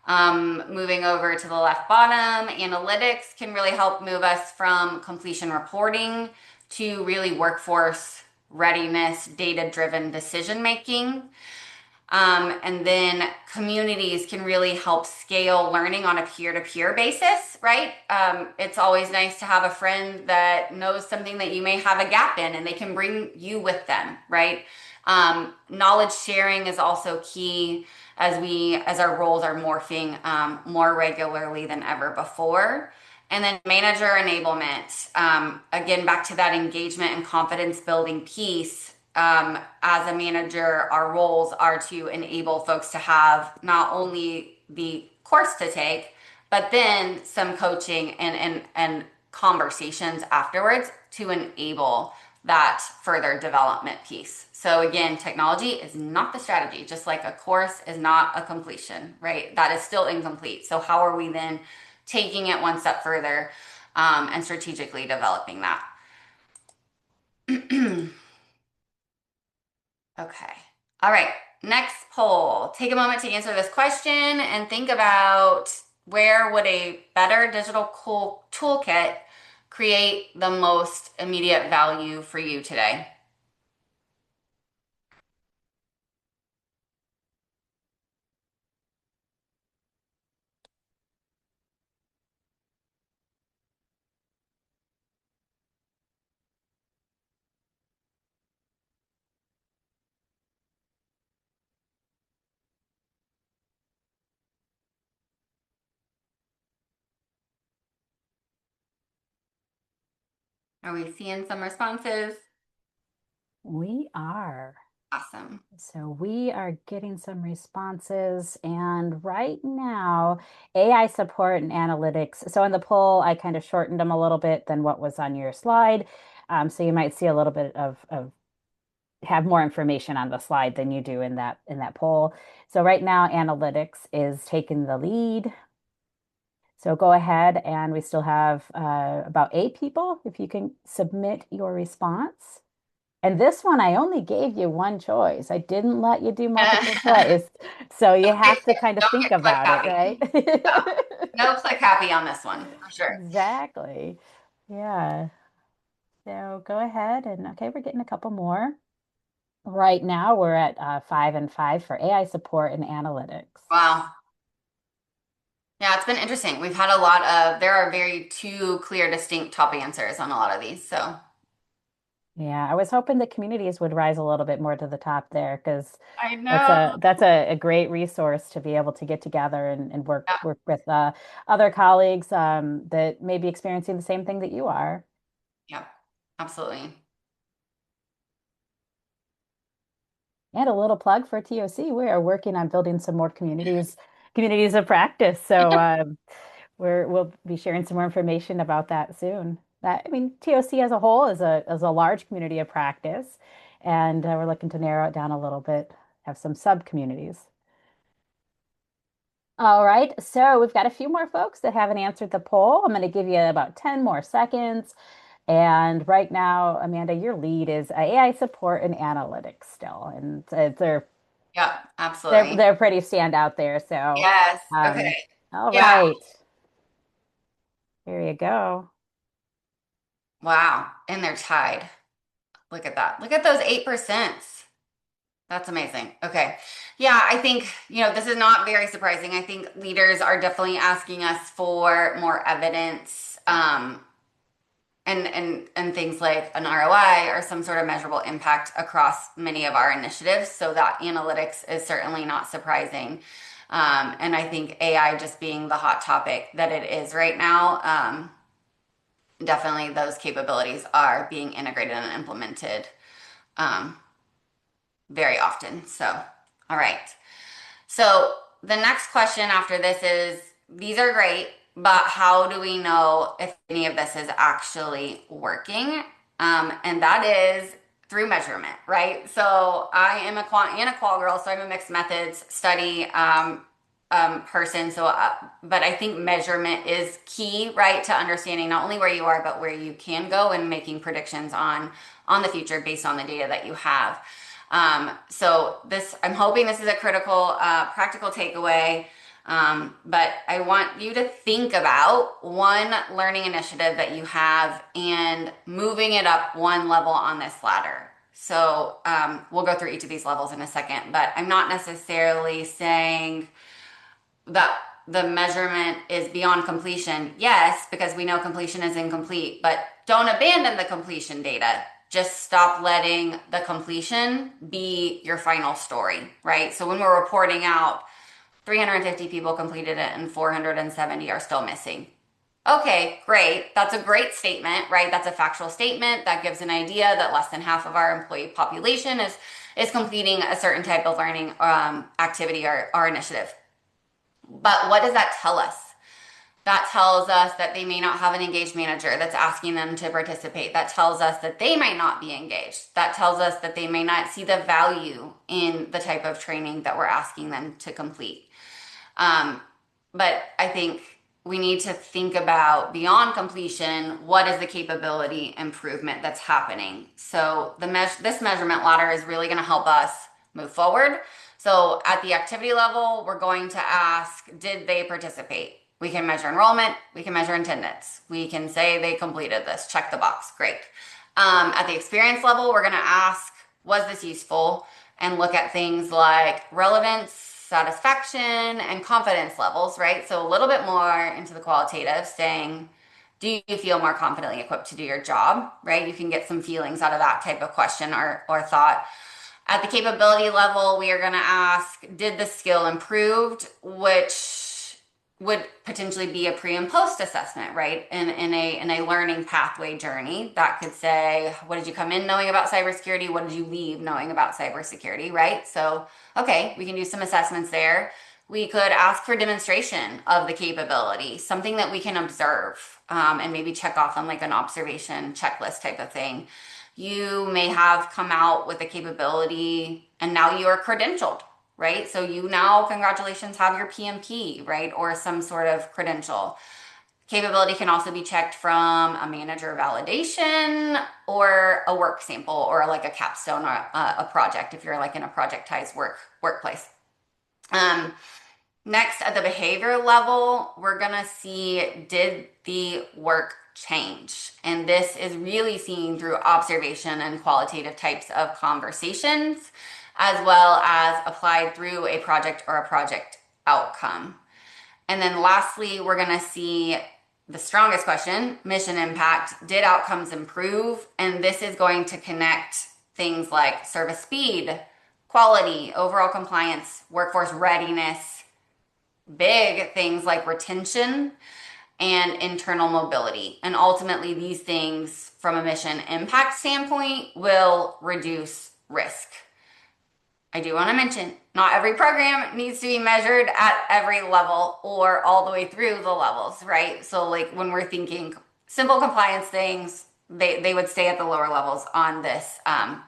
Moving over to the left bottom, analytics can really help move us from completion reporting to really workforce readiness, data-driven decision making. And then communities can really help scale learning on a peer-to-peer basis, right? It's always nice to have a friend that knows something that you may have a gap in and they can bring you with them, right? Knowledge sharing is also key as our roles are morphing more regularly than ever before. And then manager enablement, again, back to that engagement and confidence building piece. As a manager, our roles are to enable folks to have not only the course to take, but then some coaching and conversations afterwards to enable that further development piece. So again, technology is not the strategy, just like a course is not a completion, right? That is still incomplete. So how are we then taking it one step further and strategically developing that? Okay. All right. Next poll. Take a moment to answer this question and think about where would a better digital toolkit create the most immediate value for you today? Are we seeing some responses? We are. Awesome. So we are getting some responses, and right now, AI support and analytics. So in the poll, I kind of shortened them a little bit than what was on your slide. So you might see a little bit of have more information on the slide than you do in that poll. So right now, analytics is taking the lead. So go ahead, and we still have about 8 people. If you can submit your response. And this one, I only gave you one choice. I didn't let you do multiple choice. So you have to kind of Don't think get click about it, right? happy. Yeah. No click happy on this one, for sure. Exactly. Yeah. So go ahead and okay, we're getting a couple more. Right now, we're at 5 and 5 for AI support and analytics. Wow. Yeah, it's been interesting. We've had a lot of, there are very two clear, distinct top answers on a lot of these. So Yeah, I was hoping the communities would rise a little bit more to the top there because I that's know. a great resource to be able to get together and Yeah, work with other colleagues that may be experiencing the same thing that you are. yeah, absolutely. And a little plug for TOC. We are working on building some more communities of practice. So we'll be sharing some more information about that soon. That I mean, TOC as a whole is a large community of practice, and we're looking to narrow it down a little bit, have some sub communities. All right, so we've got a few more folks that haven't answered the poll. I'm going to give you about 10 more seconds. And right now, Amanda, your lead is AI support and analytics still, and Yeah, they're absolutely. they're pretty standout there. So, Yes. Okay. um, all Yeah. right, here you go. Wow. And they're tied. Look at that. Look at those 8%. That's amazing. Okay. Yeah, I think, this is not very surprising. I think leaders are definitely asking us for more evidence, and things like an ROI or some sort of measurable impact across many of our initiatives. So that analytics is certainly not surprising. And I think AI just being the hot topic that it is right now, definitely those capabilities are being integrated and implemented um, very often. So, all right. So the next question after this is, these are great, but how do we know if any of this is actually working? And that is through measurement, right? So I am a quant and a qual girl, so I'm a mixed methods study person. So, but I think measurement is key, right, to understanding not only where you are, but where you can go and making predictions on the future based on the data that you have. So this, I'm hoping this is a critical, practical takeaway. But I want you to think about one learning initiative that you have and moving it up one level on this ladder. So we'll go through each of these levels in a second, but I'm not necessarily saying that the measurement is beyond completion. Yes, because we know completion is incomplete, but don't abandon the completion data. Just stop letting the completion be your final story, right? So when we're reporting out 350 people completed it and 470 are still missing. Okay, great. That's a great statement, right? That's a factual statement that gives an idea that less than half of our employee population is completing a certain type of learning activity or initiative. But what does that tell us? That tells us that they may not have an engaged manager that's asking them to participate. That tells us that they might not be engaged. That tells us that they may not see the value in the type of training that we're asking them to complete. Um, but I think we need to think about beyond completion, what is the capability improvement that's happening? So this measurement ladder is really going to help us move forward. So at the activity level, we're going to ask, did they participate? We can measure enrollment, we can measure attendance. We can say they completed this, check the box, great. At the experience level, we're going to ask, was this useful? And look at things like relevance, satisfaction, and confidence levels, right? So a little bit more into the qualitative, saying, do you feel more confidently equipped to do your job, right? You can get some feelings out of that type of question or thought. At the capability level, we are going to ask, did the skill improved, which would potentially be a pre and post assessment, right? In a learning pathway journey that could say, what did you come in knowing about cybersecurity? What did you leave knowing about cybersecurity, right? So, okay, we can do some assessments there. We could ask for demonstration of the capability, something that we can observe, and maybe check off on like an observation checklist type of thing. You may have come out with a capability and now you are credentialed, right? So you now, congratulations, have your PMP, right? Or some sort of credential. Capability can also be checked from a manager validation or a work sample or like a capstone or a project if you're like in a projectized workplace. Next, at the behavior level, we're gonna see, did the work change? And this is really seen through observation and qualitative types of conversations, as well as applied through a project or a project outcome. And then lastly, we're gonna see the strongest question, mission impact. Did outcomes improve? And this is going to connect things like service speed, quality, overall compliance, workforce readiness, big things like retention and internal mobility. And ultimately, these things from a mission impact standpoint will reduce risk. I do want to mention, not every program needs to be measured at every level or all the way through the levels, right? So like when we're thinking simple compliance things, they would stay at the lower levels on this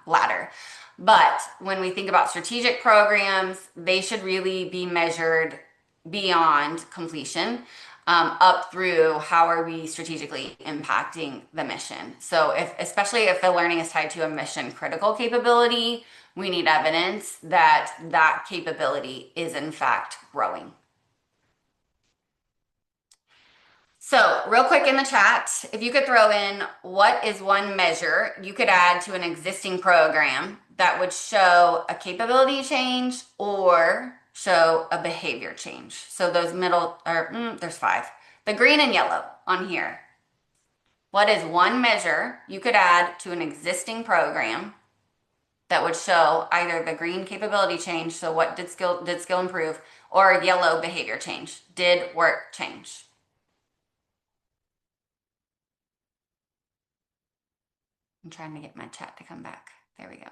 ladder. But when we think about strategic programs, they should really be measured beyond completion, up through how are we strategically impacting the mission. So especially if the learning is tied to a mission critical capability, we need evidence that that capability is in fact growing. So real quick in the chat, if you could throw in what is one measure you could add to an existing program that would show a capability change or show a behavior change. So those middle, or there's 5. The green and yellow on here. What is one measure you could add to an existing program that would show either the green capability change, so what did skill improve, or yellow behavior change, did work change? I'm trying to get my chat to come back. There we go.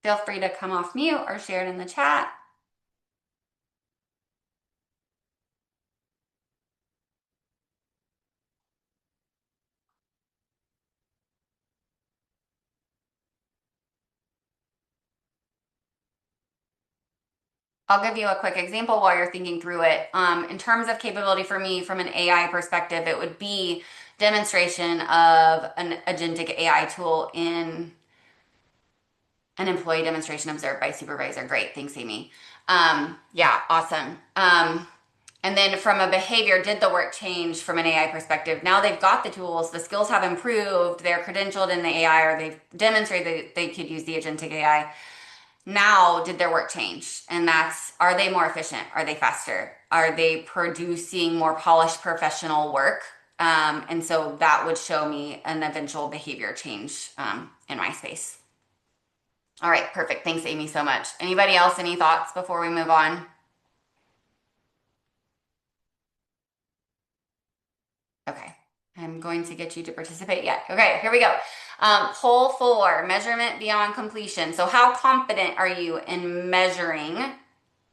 Feel free to come off mute or share it in the chat. I'll give you a quick example while you're thinking through it. In terms of capability for me, from an AI perspective, it would be demonstration of an agentic AI tool in an employee demonstration observed by supervisor. Great, thanks, Amy. Yeah, awesome. And then from a behavior, did the work change from an AI perspective? Now they've got the tools, the skills have improved, they're credentialed in the AI, or they've demonstrated that they could use the agentic AI. Now, did their work change? And that's, are they more efficient? Are they faster? Are they producing more polished professional work? And so that would show me an eventual behavior change in my space. All right, perfect. Thanks, Amy, so much. Anybody else, any thoughts before we move on? Okay, I'm going to get you to participate yet. Okay, here we go. Poll 4, measurement beyond completion. So how confident are you in measuring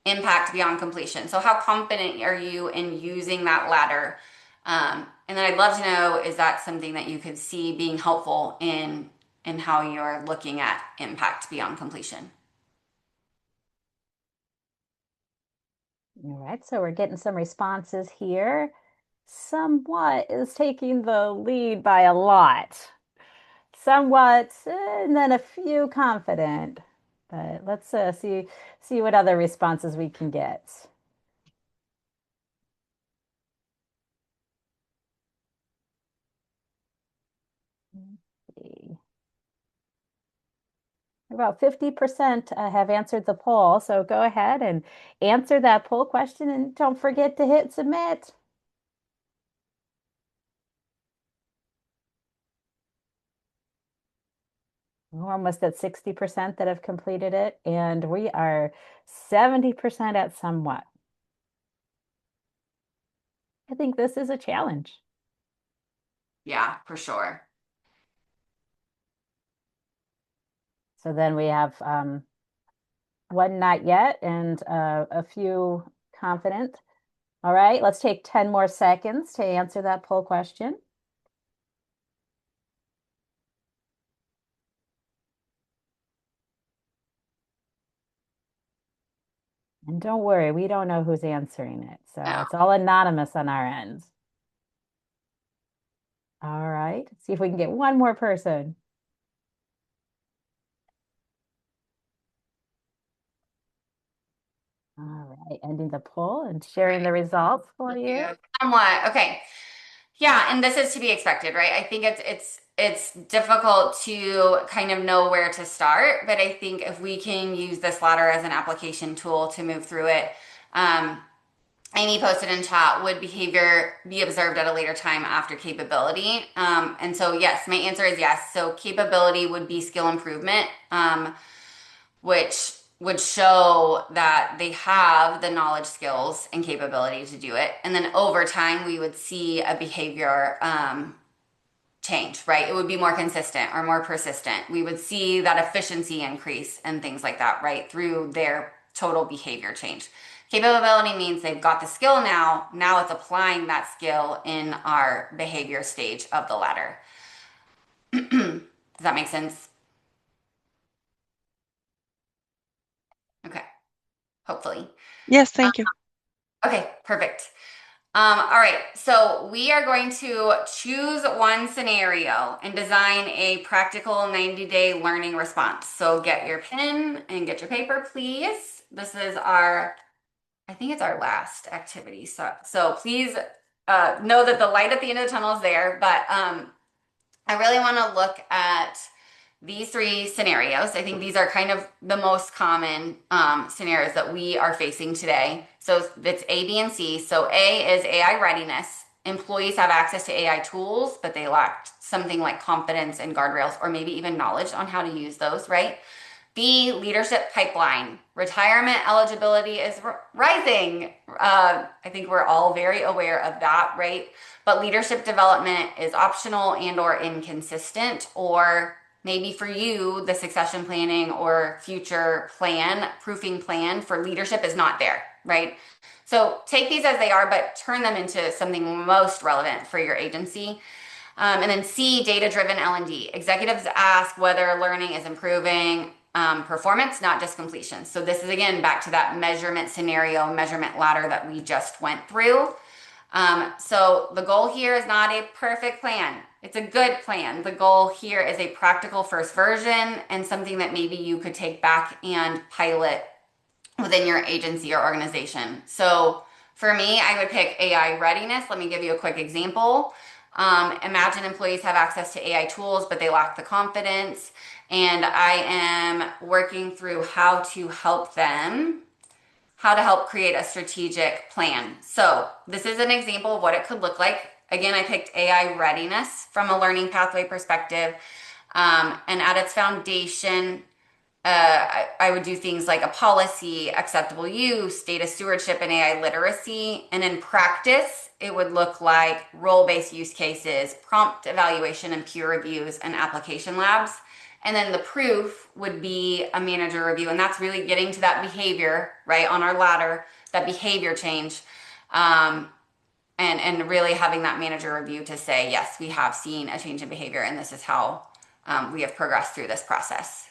impact beyond completion? So how confident are you in using that ladder? And then I'd love to know, is that something that you could see being helpful in how you're looking at impact beyond completion? All right, so we're getting some responses here. Somewhat is taking the lead by a lot. Somewhat, and then a few confident. But let's see what other responses we can get. Let's see. About 50% have answered the poll, so go ahead and answer that poll question and don't forget to hit submit. We're almost at 60% that have completed it, and we are 70% at somewhat. I think this is a challenge. Yeah, for sure. So then we have one not yet and a few confident. All right, let's take 10 more seconds to answer that poll question. And don't worry, we don't know who's answering it. So No. it's all anonymous on our end. All right, see if we can get one more person. All right, ending the poll and sharing the results for you. Somewhat. Okay. Yeah, and this is to be expected, right? I think it's difficult to kind of know where to start, but I think if we can use this ladder as an application tool to move through it, um, Amy posted in chat, would behavior be observed at a later time after capability? And so yes, my answer is yes. So capability would be skill improvement, which would show that they have the knowledge, skills, and capability to do it. And then over time, we would see a behavior change, right? It would be more consistent or more persistent. We would see that efficiency increase and things like that, right? Through their total behavior change. Capability means they've got the skill now. Now it's applying that skill in our behavior stage of the ladder. Does that make sense? Okay, hopefully. Yes, thank you. Okay, perfect. All right, so we are going to choose one scenario and design a practical 90-day learning response. So get your pen and get your paper, please. This is our, I think it's our last activity. So please know that the light at the end of the tunnel is there, but I really want to look at these three scenarios. I think these are kind of the most common scenarios that we are facing today. So it's A, B, and C. So A is AI readiness. Employees have access to AI tools, but they lack something like confidence and guardrails, or maybe even knowledge on how to use those, right? B, leadership pipeline. Retirement eligibility is rising. I think we're all very aware of that, right? But leadership development is optional and or inconsistent, or maybe for you, the succession planning or future plan, proofing plan for leadership is not there, right? So take these as they are, but turn them into something most relevant for your agency. And then C, data-driven L&D. Executives ask whether learning is improving performance, not just completion. So this is, again, back to that measurement scenario, measurement ladder that we just went through. So the goal here is not a perfect plan. It's a good plan. The goal here is a practical first version and something that maybe you could take back and pilot within your agency or organization. So for me, I would pick AI readiness. Let me give you a quick example. Imagine employees have access to AI tools, but they lack the confidence. And I am working through how to help them, how to help create a strategic plan. So this is an example of what it could look like. Again, I picked AI readiness from a learning pathway perspective. And at its foundation, I would do things like a policy, acceptable use, data stewardship, and AI literacy. And in practice, it would look like role-based use cases, prompt evaluation and peer reviews, and application labs. And then the proof would be a manager review. And that's really getting to that behavior, right, on our ladder, that behavior change. Um, and really having that manager review to say, yes, we have seen a change in behavior, and this is how we have progressed through this process.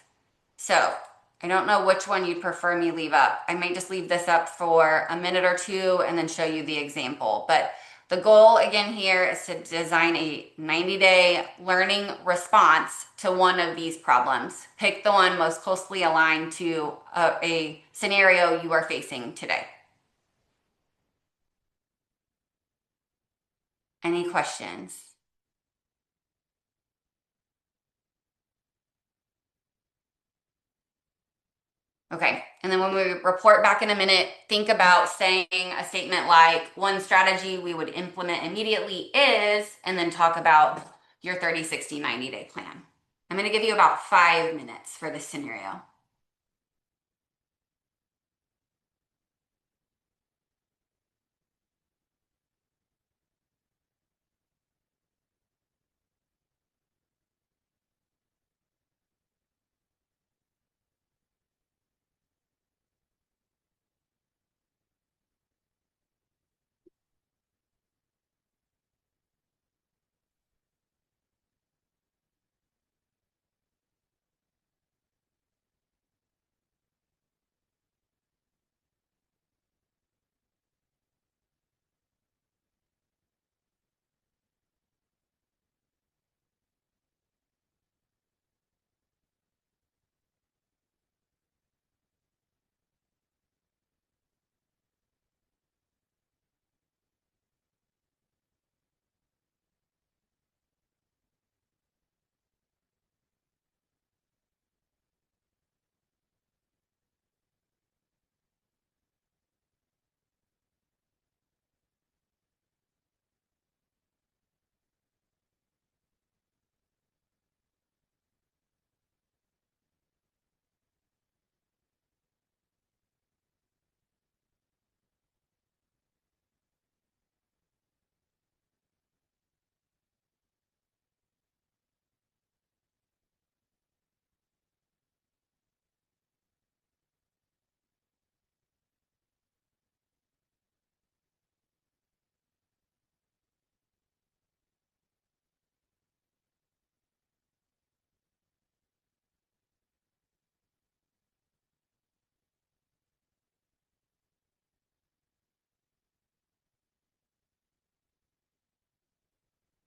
So I don't know which one you'd prefer me leave up. I may just leave this up for a minute or two and then show you the example. But the goal again here is to design a 90-day learning response to one of these problems. Pick the one most closely aligned to a scenario you are facing today. Any questions? Okay. And then when we report back in a minute, think about saying a statement like one strategy we would implement immediately is, and then talk about your 30, 60, 90-day plan. I'm going to give you about 5 minutes for this scenario.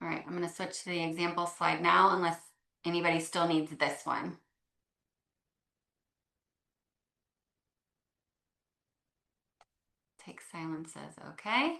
All right, I'm going to switch to the example slide now, unless anybody still needs this one. Take silences, okay?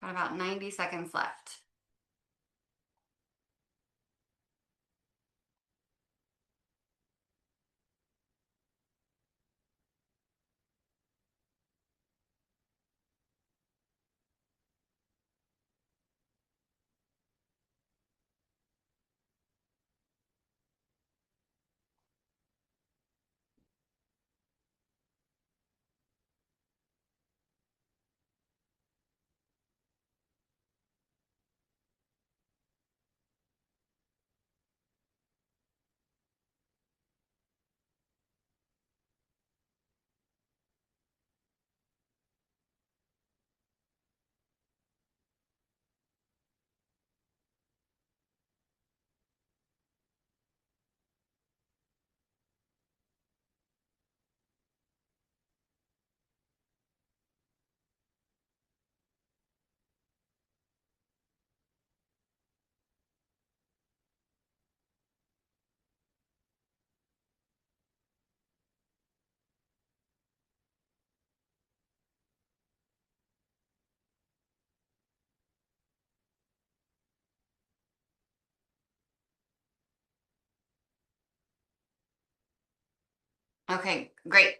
Got about 90 seconds left. Okay, great.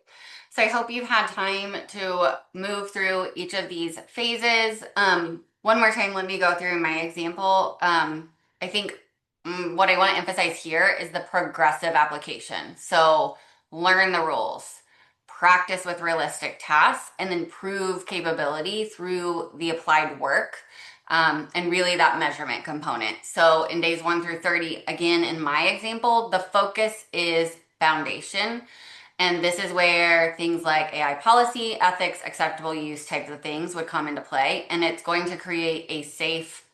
So I hope you've had time to move through each of these phases. One more time, let me go through my example. I think what I want to emphasize here is the progressive application. So learn the rules, practice with realistic tasks, and then prove capability through the applied work. And really that measurement component. So in days 1 through 30, again, in my example, the focus is foundation. And this is where things like AI policy, ethics, acceptable use types of things would come into play. And it's going to create a safe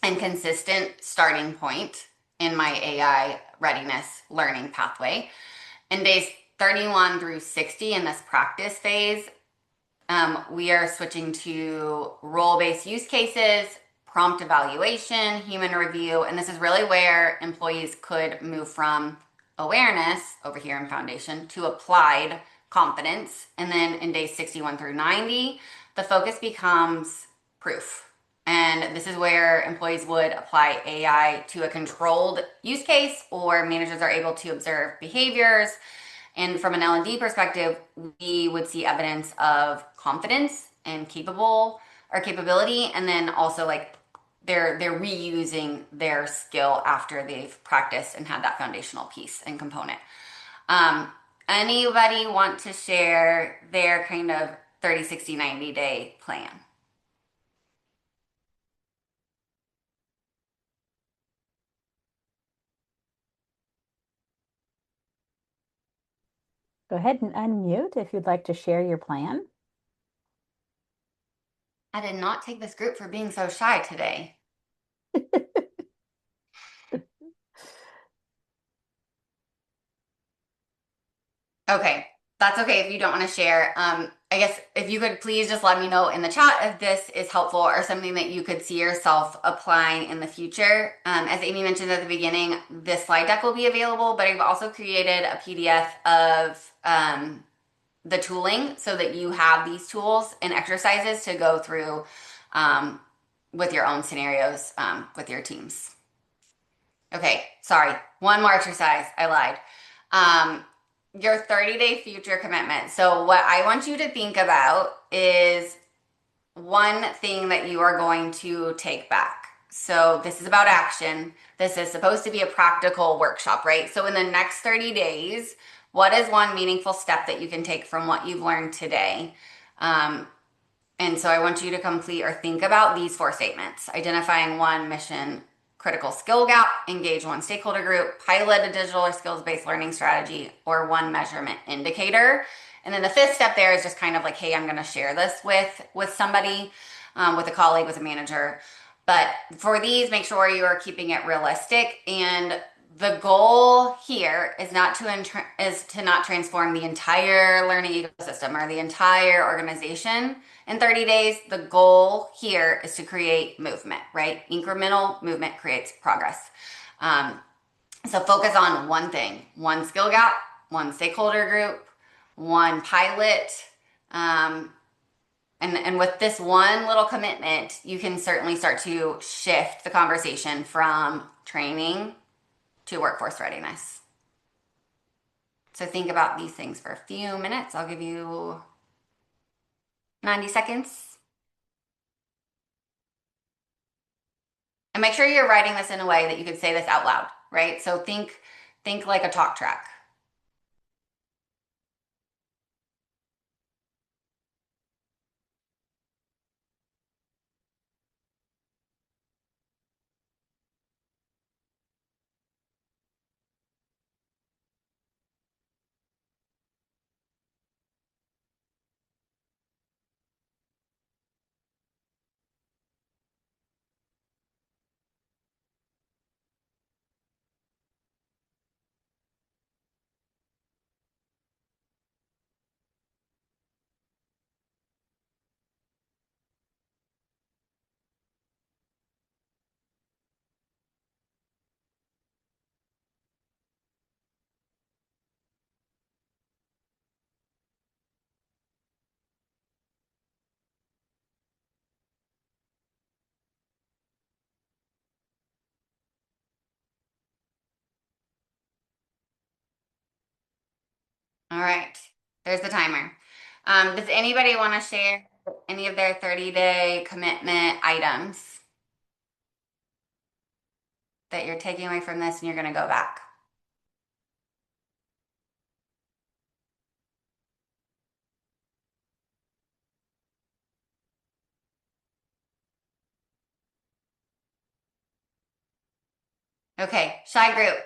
and consistent starting point in my AI readiness learning pathway. In days 31 through 60 in this practice phase, we are switching to role-based use cases, prompt evaluation, human review, and this is really where employees could move from awareness over here in foundation to applied confidence. And then in days 61 through 90, the focus becomes proof. And this is where employees would apply AI to a controlled use case, or managers are able to observe behaviors. And from an L&D perspective, we would see evidence of confidence and capability, and then also like they're reusing their skill after they've practiced and had that foundational piece and component. Um, Anybody want to share their kind of 30, 60, 90-day plan? Go ahead and unmute if you'd like to share your plan. I did not take this group for being so shy today. Okay, that's okay if you don't want to share. I guess if you could please just let me know in the chat if this is helpful or something that you could see yourself applying in the future. As Amy mentioned at the beginning, this slide deck will be available, but I've also created a PDF of the tooling so that you have these tools and exercises to go through um, with your own scenarios with your teams. Okay, sorry. One more exercise. I lied. Your 30-day future commitment. So, what I want you to think about is one thing that you are going to take back. So, this is about action. This is supposed to be a practical workshop, right? So, in the next 30 days, what is one meaningful step that you can take from what you've learned today? And so I want you to complete or think about these 4 statements: identifying one mission critical skill gap, engage one stakeholder group, pilot a digital or skills based learning strategy, or one measurement indicator. And then the 5th step there is just kind of like, hey, I'm going to share this with somebody, with a colleague, with a manager. But for these, make sure you are keeping it realistic. And the goal here is to not transform the entire learning ecosystem or the entire organization in 30 days. The goal here is to create movement, right? Incremental movement creates progress. So focus on one thing: one skill gap, one stakeholder group, one pilot. And with this one little commitment, you can certainly start to shift the conversation from training to workforce readiness. So think about these things for a few minutes. I'll give you 90 seconds. And make sure you're writing this in a way that you could say this out loud, right? So think like a talk track. All right. There's the timer. Does anybody want to share any of their 30-day commitment items that you're taking away from this and you're going to go back? Okay, shy group.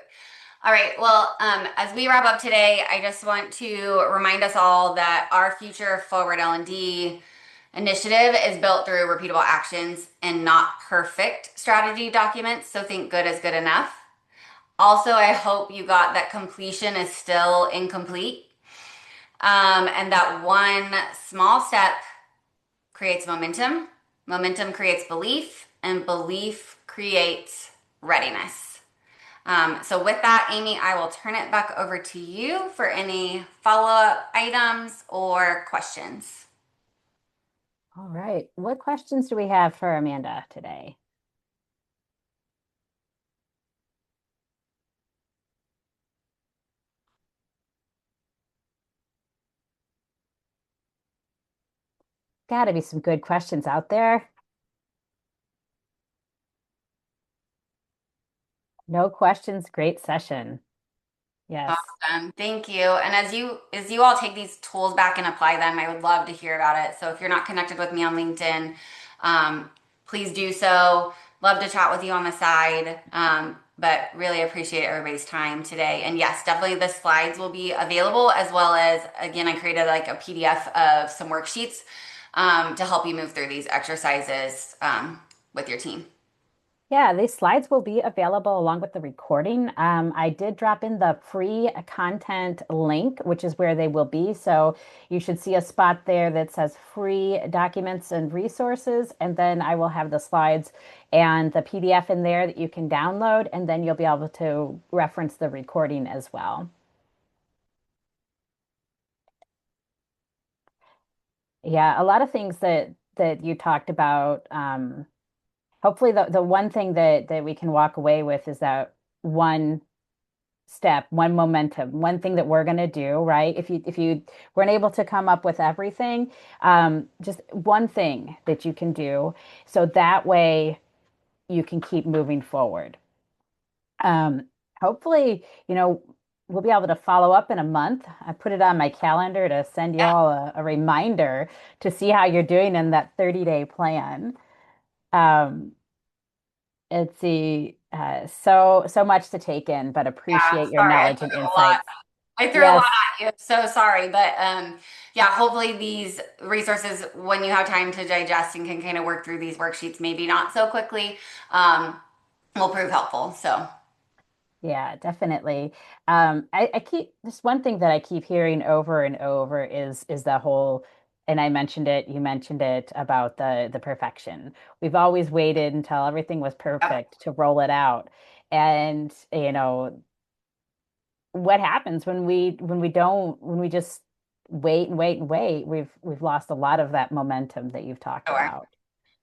All right. Well, as we wrap up today, I just want to remind us all that our Future Forward L&D initiative is built through repeatable actions and not perfect strategy documents. So think good is good enough. Also, I hope you got that completion is still incomplete, and that one small step creates momentum. Momentum creates belief, and belief creates readiness. So with that, Amy, I will turn it back over to you for any follow-up items or questions. All right. What questions do we have for Amanda today? Got to be some good questions out there. No questions, great session. Yes. Awesome. Thank you. And as you all take these tools back and apply them, I would love to hear about it. So if you're not connected with me on LinkedIn, please do so. Love to chat with you on the side. But really appreciate everybody's time today. And yes, definitely the slides will be available as well as, again, I created like a PDF of some worksheets to help you move through these exercises with your team. Yeah, these slides will be available along with the recording. I did drop in the free content link, which is where they will be. So you should see a spot there that says free documents and resources. And then I will have the slides and the PDF in there that you can download. And then you'll be able to reference the recording as well. Yeah, a lot of things that you talked about. Hopefully, the one thing that we can walk away with is that one step, one momentum, one thing that we're going to do, right? If you weren't able to come up with everything, just one thing that you can do, so that way you can keep moving forward. Um, Hopefully, we'll be able to follow up in a month. I put it on my calendar to send you Yeah. all a reminder to see how you're doing in that 30-day plan. Um, let's see, so much to take in, but Yeah, appreciate your sorry, I knowledge threw and a lot. insights. I threw a lot Yes. at you. So sorry, but yeah, hopefully these resources, when you have time to digest and can kind of work through these worksheets, maybe not so quickly, um, will prove helpful. So Yeah, definitely. I keep just one thing that I keep hearing over and over is the whole, and I mentioned it, you mentioned it about the perfection. We've always waited until everything was yep, perfect to roll it out. And what happens when we just wait and wait and wait, we've lost a lot of that momentum that you've talked sure. about.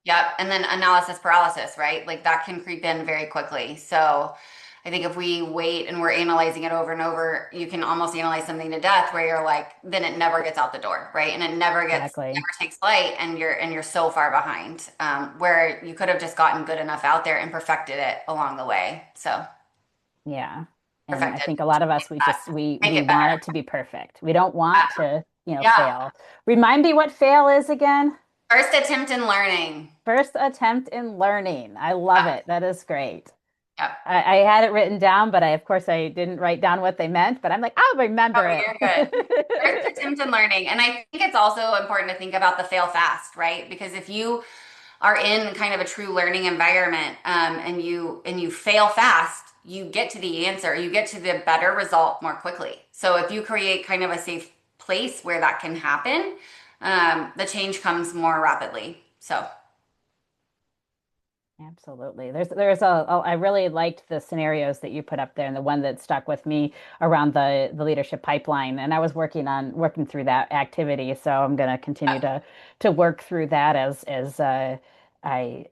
Yep. And then analysis paralysis, right? Like that can creep in very quickly. So I think if we wait and we're analyzing it over and over, you can almost analyze something to death where you're like, then it never gets out the door, right? And it Exactly. never takes flight and you're so far behind, where you could have just gotten good enough out there and perfected it along the way. So Yeah. And I perfected. think a lot of us, we just Make we it better. want it to be perfect. We don't want to, Yeah. fail. Remind me what fail is again. First attempt in learning. First attempt in learning. I love Yep. it. That is great. Yep. I had it written down, but of course I didn't write down what they meant, but I'm like, I'll Oh, remember you're good. First it. attempt in learning. And I think it's also important to think about the fail fast, right? Because if you are in kind of a true learning environment, and you fail fast, you get to the answer, you get to the better result more quickly. So if you create kind of a safe place where that can happen, the change comes more rapidly. So Absolutely. I really liked the scenarios that you put up there and the one that stuck with me around the leadership pipeline. And I was working through that activity. So I'm going to continue to work through that as I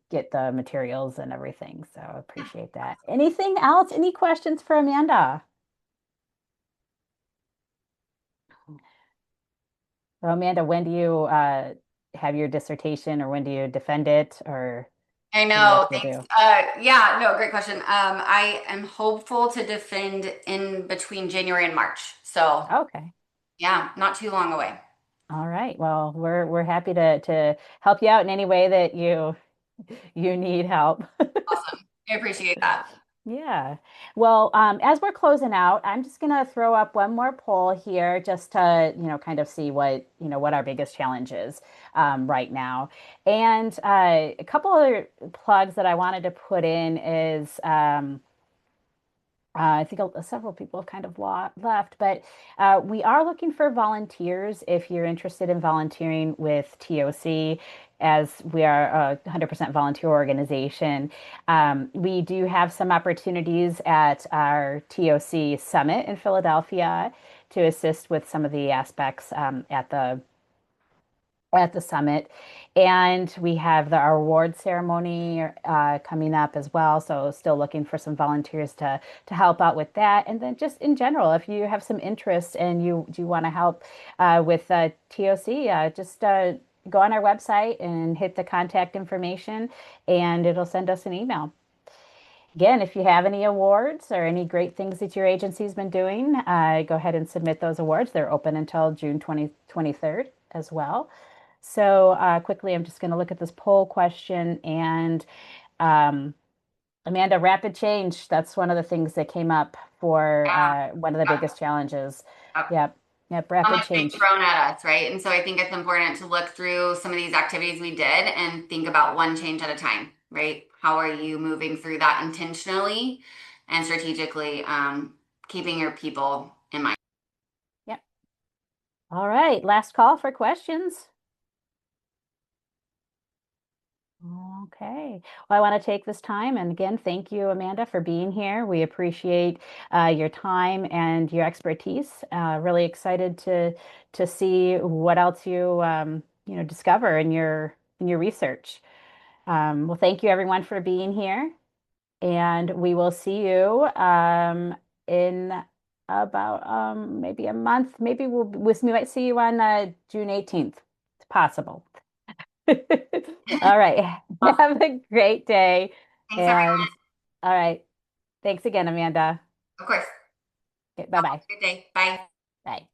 get the materials and everything. So I appreciate that. Anything else? Any questions for Amanda? Well, Amanda, when do you have your dissertation or when do you defend it or I what do you know. have to Thanks. do? Yeah, no, great question. I am hopeful to defend in between January and March. So Okay. yeah, not too long away. All right. Well, we're happy to help you out in any way that you need help. Awesome. I appreciate that. Yeah. Well, as we're closing out, I'm just gonna throw up one more poll here just to, kind of see what our biggest challenge is right now. And a couple other plugs that I wanted to put in is I think several people have kind of left, but we are looking for volunteers if you're interested in volunteering with TOC, as we are a 100% volunteer organization. We do have some opportunities at our TOC Summit in Philadelphia to assist with some of the aspects at the summit. And we have our award ceremony coming up as well. So still looking for some volunteers to help out with that. And then just in general, if you have some interest and you do want to help with TOC, just go on our website and hit the contact information and it'll send us an email. Again, if you have any awards or any great things that your agency's been doing, go ahead and submit those awards. They're open until June 23rd as well. So quickly, I'm just going to look at this poll question. And um, Amanda, rapid change. That's one of the things that came up for Yeah. one of the biggest challenges. Yep. Yep. Yep. How Rapid much being change. thrown at us, right? And so I think it's important to look through some of these activities we did and think about one change at a time, right? How are you moving through that intentionally and strategically, keeping your people in mind? Yep. All right. Last call for questions. Okay. Well, I want to take this time and again, thank you, Amanda, for being here. We appreciate your time and your expertise. Really excited to see what else you discover in your research. Well, thank you everyone for being here, and we will see you in about maybe a month. Maybe we might see you on June 18th. It's possible. All right. Awesome. Have a great day. Thanks, everyone. And all right. Thanks again, Amanda. Of course. Okay, Have bye-bye. a good day. Bye. Bye.